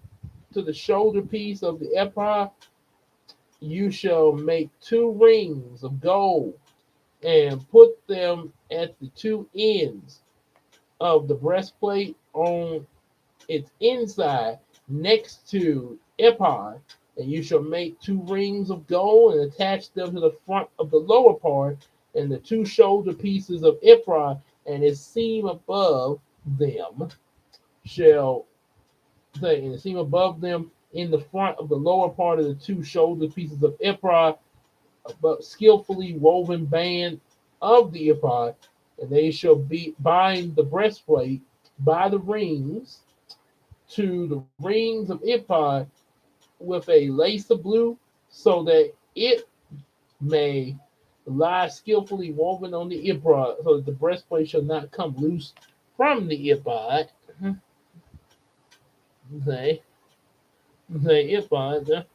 Speaker 1: to the shoulder piece of the ephod. You shall make 2 rings of gold and put them at the 2 ends of the breastplate on its inside next to ephod. And you shall make 2 rings of gold and attach them to the front of the lower part and the 2 shoulder pieces of ephod, and its seam above them shall say, and the seam above them in the front of the lower part of the 2 shoulder pieces of ephod, but skillfully woven band of the ephod, and they shall be bind the breastplate by the rings to the rings of ephod with a lace of blue, so that it may lie skillfully woven on the ephod, so that the breastplate shall not come loose from the ephod. Say, ephod.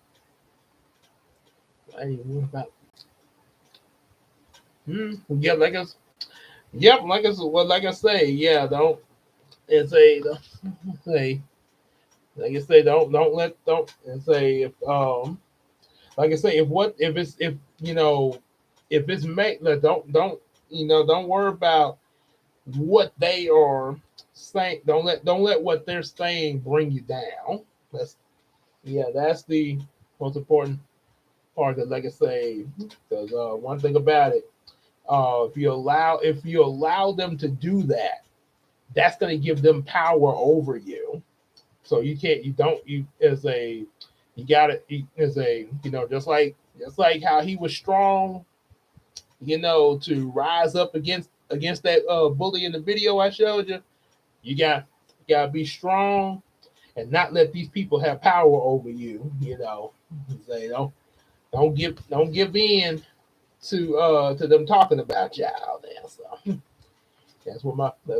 Speaker 1: I didn't know about. Yeah, like I say, yeah. Don't and say, say, like I say, don't and say if like I say, if if it's make don't don't worry about what they are saying. Don't let what they're saying bring you down. That's that's the most important part. That like I say, because one thing about it, if you allow them to do that, that's going to give them power over you. So you can't you don't you as a you got it as a just like how he was strong, to rise up against that bully in the video I showed you. You got to be strong and not let these people have power over you. Say don't give in to them talking about you out there. So that's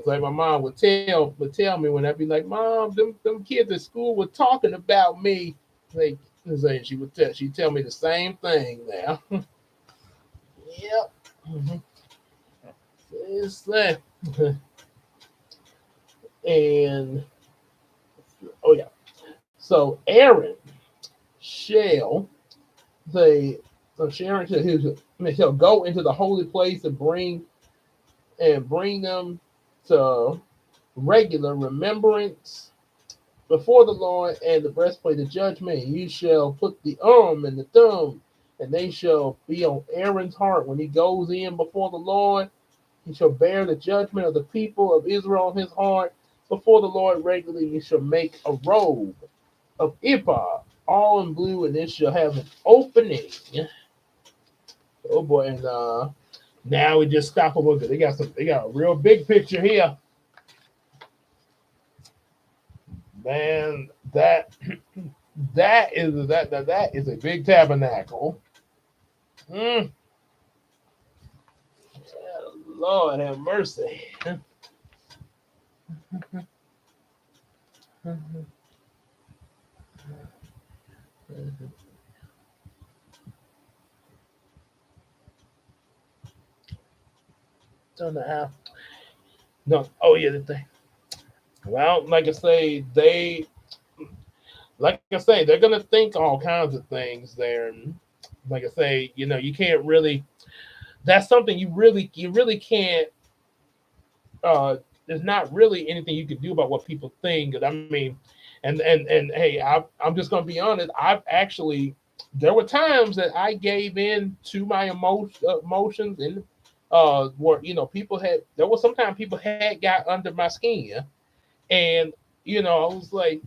Speaker 1: like my mom would tell me when I'd be like, Mom, them kids at school were talking about me. Like, she'd tell me the same thing now. Yep. Mm-hmm. It's that. And oh yeah. So Aaron shall say so Sharon shall go into the holy place and bring them to regular remembrance before the Lord, and the breastplate of judgment. You shall put the and the thumb, and they shall be on Aaron's heart when he goes in before the Lord. He shall bear the judgment of the people of Israel on his heart before the Lord regularly. You shall make a robe of ephod, all in blue, and it shall have an opening. Oh boy, and now we just stop a look at. They got a real big picture here. Man, that is a big tabernacle. Mm, Lord have mercy. Don't know how. No. Oh yeah, the thing. Well, like I say, they're gonna think all kinds of things there. And like I say, you can't really. That's something you really can't uh there's not really anything you can do about what people think. And I mean, and hey, I'm just gonna be honest. I've actually there were times that I gave in to my emotions, and where people had there was sometimes people had got under my skin, and I was like,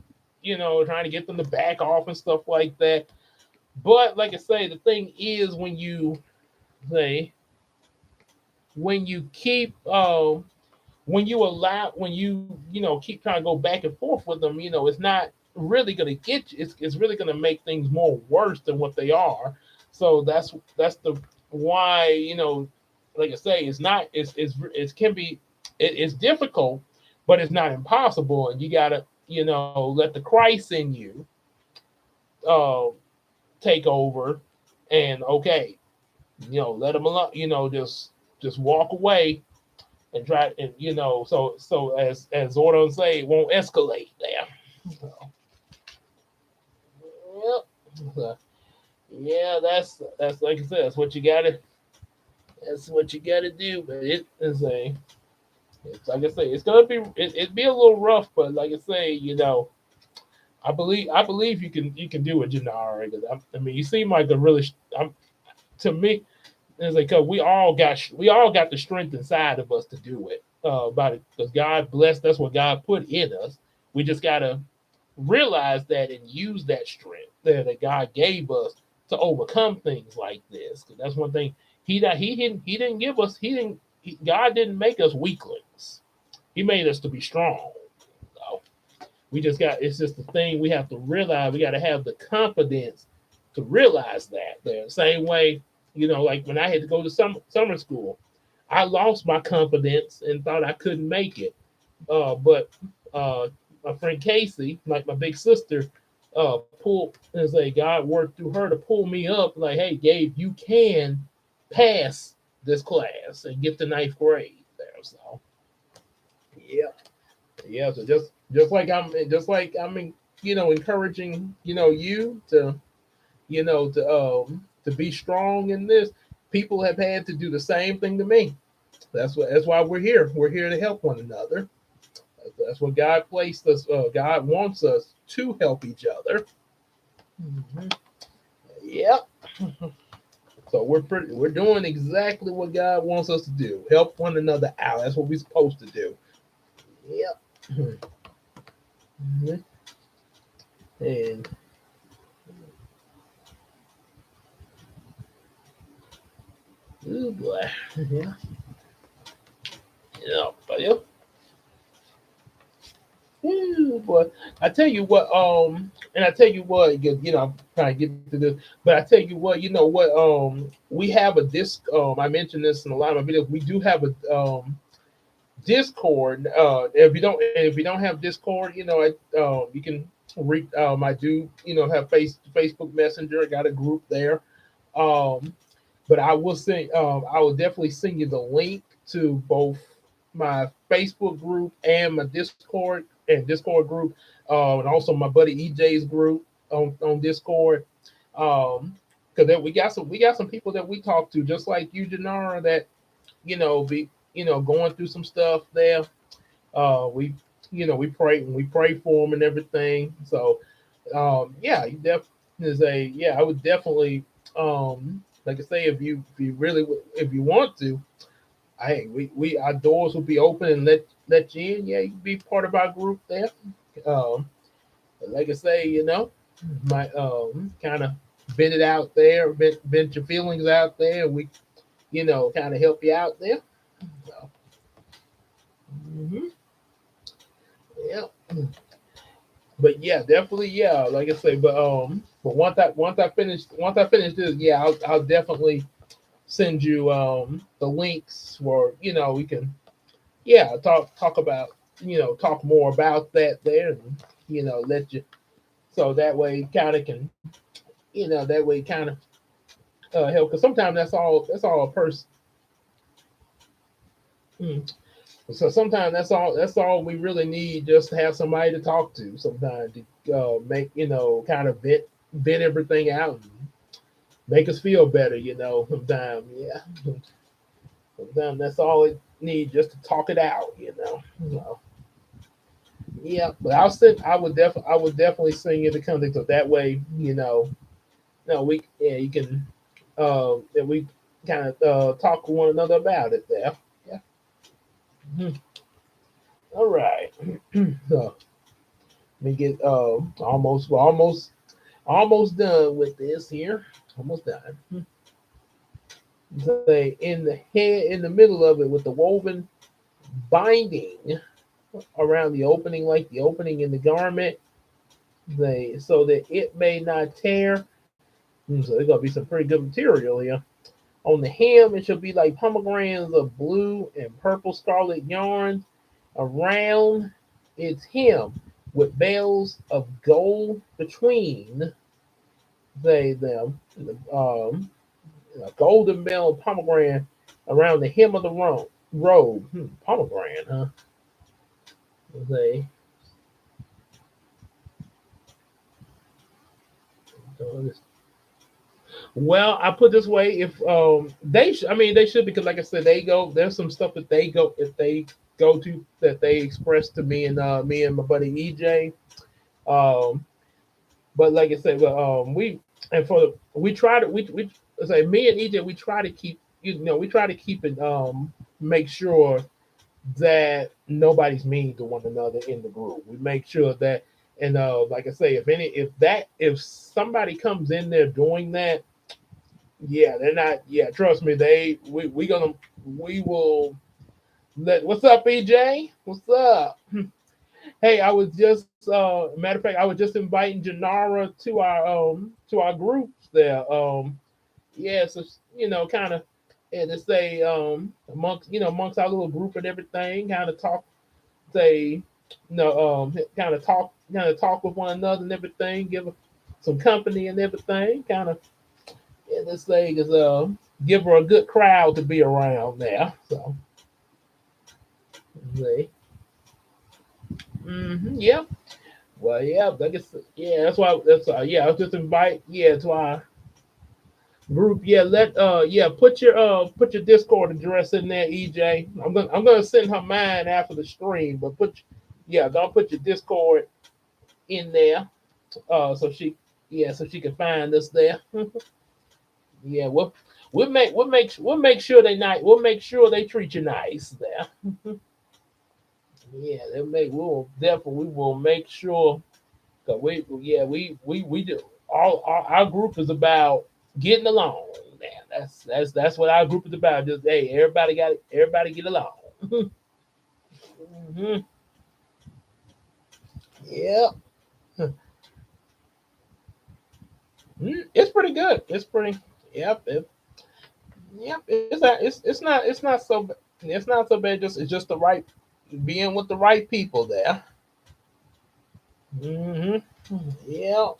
Speaker 1: trying to get them to back off and stuff like that. But like I say, the thing is say when you keep when you allow when you keep trying to go back and forth with them, it's not really going to get you. It's really going to make things more worse than what they are. So that's the why like I say, it's not it can be it's difficult, but it's not impossible, and you gotta let the Christ in you uh take over, and okay, let them alone, just walk away and try, and so as Zordon say, it won't escalate there. So, yep. Yeah, that's like I said, that's what you gotta do. But it's like I say, it's gonna be it'd be a little rough, but like I say, I believe you can do it, Janara. I mean, you seem like a really to me. It's like, 'cause we all got the strength inside of us to do it. About it, because God blessed. That's what God put in us. We just gotta realize that and use that strength that God gave us to overcome things like this. 'Cause that's one thing he didn't give us. God didn't make us weaklings. He made us to be strong. So we just got. It's just the thing we have to realize. We got to have the confidence to realize that. The same way, like when I had to go to summer school, I lost my confidence and thought I couldn't make it. But my friend Casey, like my big sister, pulled and say God worked through her to pull me up. Like, hey, Gabe, you can pass this class and get the ninth grade there. So yeah, yeah. So just like I'm encouraging you to be strong in this. People have had to do the same thing to me. That's why we're here. We're here to help one another. That's what God placed us. God wants us to help each other. Mm-hmm. Yep. So we're doing exactly what God wants us to do. Help one another out. That's what we're supposed to do. Yep. Mm-hmm. And oh boy. Yeah. But yeah. Ooh, boy, I tell you what, and I tell you what, I'm trying to get to this, but I tell you what, we have a disc. I mentioned this in a lot of my videos. We do have a Discord. If you don't have Discord, you can read. I do, have Facebook Messenger. I got a group there. Um, but I will definitely send you the link to both my Facebook group and my Discord group, and also my buddy EJ's group on Discord. Because we got some people that we talk to, just like you, Janara, that be going through some stuff there. We pray for them and everything. So yeah, you definitely say, yeah, I would definitely, like I say, if you want to, hey, our doors will be open and let you in. Yeah, you can be part of our group there. Um, like I say, my kind of vent it out there, vent your feelings out there. We kind of help you out there. So, hmm yeah. But yeah, definitely, yeah. Like I say, but once I finish this, yeah, I'll definitely send you the links where we can, yeah, talk about, talk more about that there, and let you, so that way kind of can, that way kind of help, because sometimes that's all a person. Mm. So sometimes that's all we really need, just to have somebody to talk to. Sometimes to make kind of vent everything out and make us feel better. Sometimes, yeah. Sometimes need just to talk it out, So, yeah, but I'll send. I would definitely send you the contact so that way, no, you can, that we kind of talk with one another about it there. Yeah. Mhm. All right. So let me get almost done with this here. Almost done. Say in the head, in the middle of it, with the woven binding around the opening, like the opening in the garment, so that it may not tear. So there's gonna be some pretty good material here. On the hem, it shall be like pomegranates of blue and purple scarlet yarn around its hem, with bells of gold between them. A golden bell of pomegranate around the hem of the robe. Pomegranate, huh? They Well, I put this way: if I mean, they should, because, like I said, they go. There's some stuff that they go, if they go to, that they express to me and my buddy EJ. Um, but like I said, we and for the, we try to we say me and EJ, we try to keep, we try to keep it, make sure that nobody's mean to one another in the group. We make sure that, and like I say, if somebody comes in there doing that, yeah, they're not. Yeah, trust me. We will let. What's up, EJ? What's up? Hey, I was just matter of fact, I was just inviting Janara to our groups there. Yeah, so kind of, and to say, amongst our little group and everything, kind of talk, say, kind of talk with one another and everything, give some company and everything, kind of. Yeah, this thing is give her a good crowd to be around there. So, see. Yeah. Well, yeah, I guess, yeah. Yeah. I was just invite, yeah, to our group. Yeah, put your Discord address in there, EJ. I'm gonna send her mine after the stream, but don't put your Discord in there, so she can find us there. Yeah, we'll make sure they treat you nice there. Yeah, we will make sure, because we do, all our group is about getting along, man. That's what our group is about. Just, hey, everybody get along. Hmm. Yeah. It's pretty good. It's pretty. Yep. Yep. It's not so bad. It's just the right, being with the right people there. Hmm. Yeah.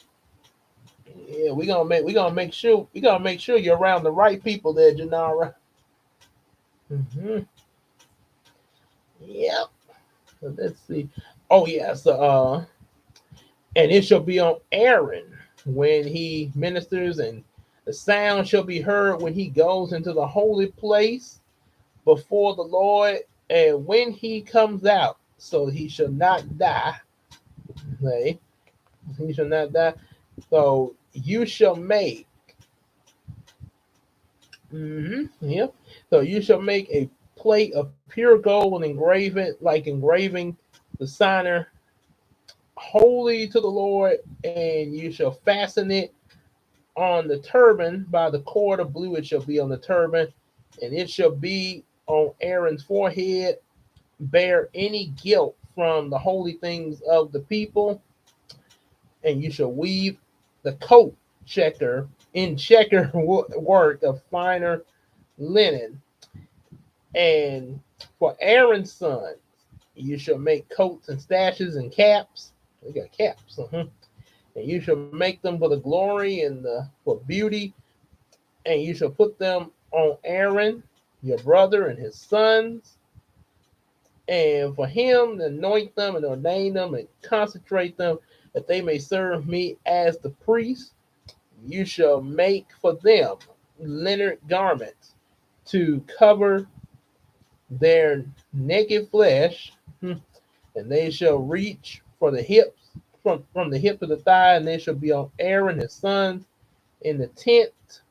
Speaker 1: Yeah, we gonna make sure you're around the right people there, Janara. Hmm. Yep. So let's see. Oh yeah. So and it shall be on Aaron when he ministers, and the sound shall be heard when he goes into the holy place before the Lord, and when he comes out, so he shall not die. Okay? He shall not die. So you shall make. Yeah. So you shall make a plate of pure gold and engrave it, like engraving the signer, holy to the Lord, and you shall fasten it on the turban by the cord of blue. It shall be on the turban, and it shall be on Aaron's forehead. Bear any guilt from the holy things of the people, and you shall weave the coat checker work of finer linen. And for Aaron's son, you shall make coats and sashes and caps. We got caps. And you shall make them for the glory and for beauty. And you shall put them on Aaron, your brother, and his sons. And for him, anoint them and ordain them and consecrate them, that they may serve me as the priest. You shall make for them linen garments to cover their naked flesh, and they shall reach for the hips, from the hip to the thigh, and they shall be on Aaron his sons in the tent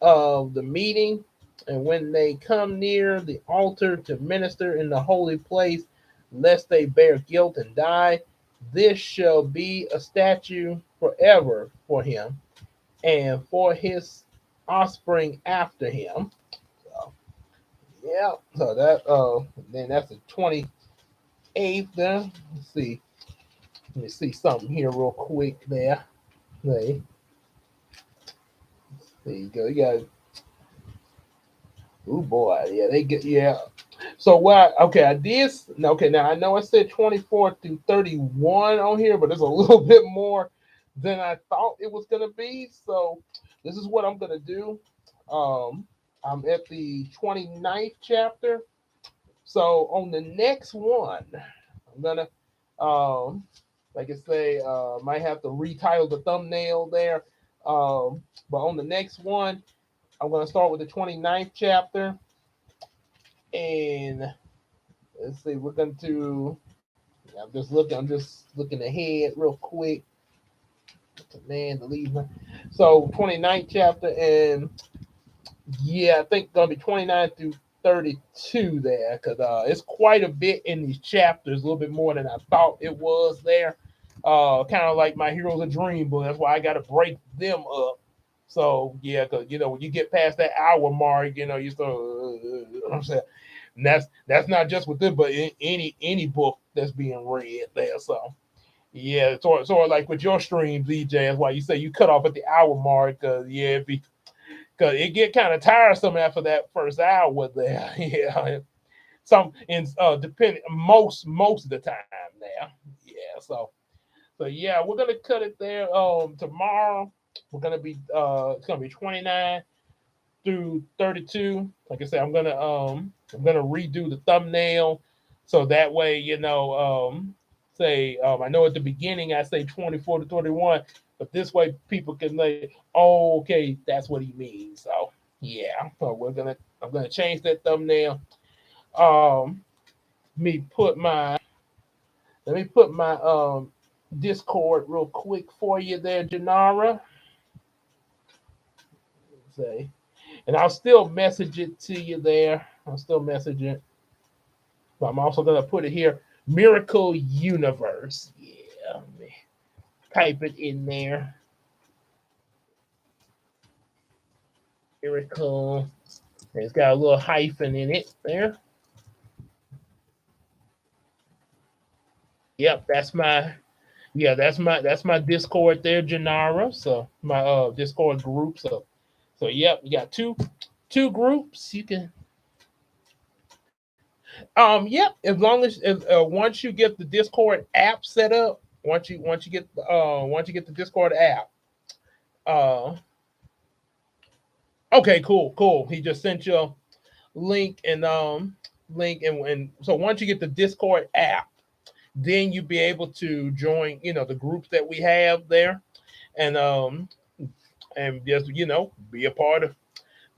Speaker 1: of the meeting. And when they come near the altar to minister in the holy place, lest they bear guilt and die, this shall be a statute forever for him and for his offspring after him. So, yeah, so that then that's the 28th there. Let's see. Let me see something here real quick there. There you go. You got, oh boy, yeah, they get, yeah. So what? Okay, I did. Okay, now I know I said 24 through 31 on here, but there's a little bit more than I thought it was gonna be. So this is what I'm gonna do. I'm at the 29th chapter. So on the next one, I'm gonna, like I say, might have to retitle the thumbnail there. But on the next one, I'm gonna start with the 29th chapter, and let's see, we're going to. I'm just looking ahead real quick. Man, to leave. So 29th chapter, and yeah, I think gonna be 29 through 32 there, because it's quite a bit in these chapters, a little bit more than I thought it was there. Kind of like my Heroes of Dream book. That's why I got to break them up. So yeah, because when you get past that hour mark, you start. I'm saying, and that's not just with this, but in any book that's being read there. So yeah, sort of like with your streams, EJ. That's why you say you cut off at the hour mark, because yeah, because it get kind of tiresome after that first hour there. Yeah, some in depending most of the time there. Yeah, so yeah, we're gonna cut it there. Tomorrow we're gonna be it's gonna be 29 through 32. Like I said, I'm gonna redo the thumbnail, so that way say I know at the beginning I say 24 to 31, but this way people can say, oh, okay, that's what he means. So yeah, so I'm gonna change that thumbnail. Um, me put my let me put my Discord real quick for you there, Janara. Say, and I'll still message it to you there. I'll still message it. But I'm also gonna put it here, Miracle Universe. Yeah, let me type it in there. Miracle. It's got a little hyphen in it there. Yep, that's my Discord there, Janara. So my Discord group. So yep, you got two groups. You can yep, as long as once you get the Discord app set up, once you get the Discord app, uh okay, cool. He just sent you a link, and so once you get the Discord app, then you'll be able to join, the groups that we have there, and just be a part of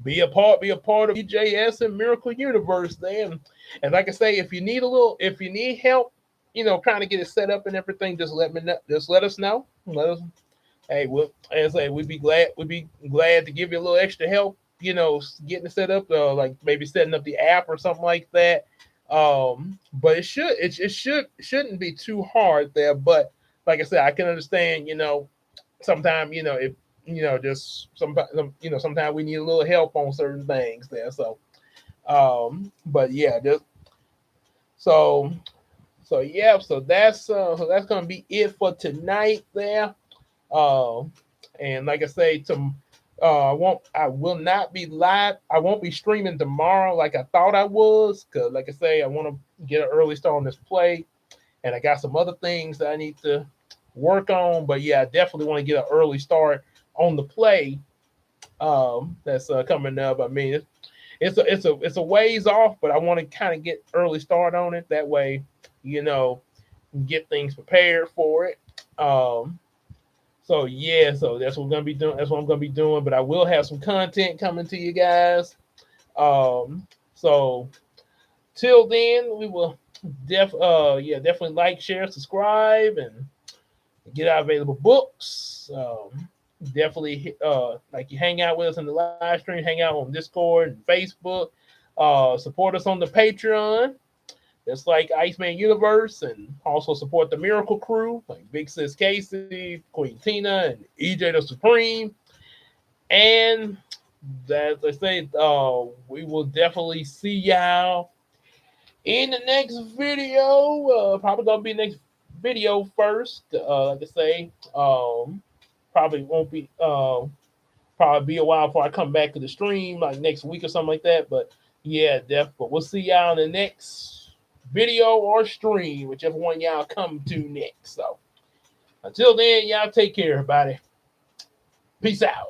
Speaker 1: BJS and Miracle Universe there. And like I say, if you need help, trying to get it set up and everything, just let me know. Just let us know. Let us. Hey, as I say, we'd be glad to give you a little extra help. Getting it set up, like maybe setting up the app or something like that. But it shouldn't be too hard there. But like I said, I can understand. Sometimes if just sometimes we need a little help on certain things there. So but yeah, just so yeah, so that's gonna be it for tonight there. Um and like I say, I will not be live. I won't be streaming tomorrow like I thought I was, because like I say, I want to get an early start on this play, and I got some other things that I need to work on. But yeah, I definitely want to get an early start on the play that's coming up. I mean, it's a ways off, but I want to kind of get early start on it. That way, you know, get things prepared for it. So yeah, so that's what I'm gonna be doing. That's what I'm gonna be doing. But I will have some content coming to you guys. So Till then, we will definitely like, share, subscribe, and get our available books. Definitely like you hang out with us in the live stream, hang out on Discord and Facebook. Support us on the Patreon. Just like Iceman Universe, and also support the Miracle Crew, like Big Sis Casey, Queen Tina, and EJ the Supreme. And as I say, we will definitely see y'all in the next video. Probably gonna be next video first. Like I say, probably won't be probably be a while before I come back to the stream, like next week or something like that. But yeah, but we'll see y'all in the next video or stream, whichever one y'all come to next. So until then, y'all take care, everybody. Peace out.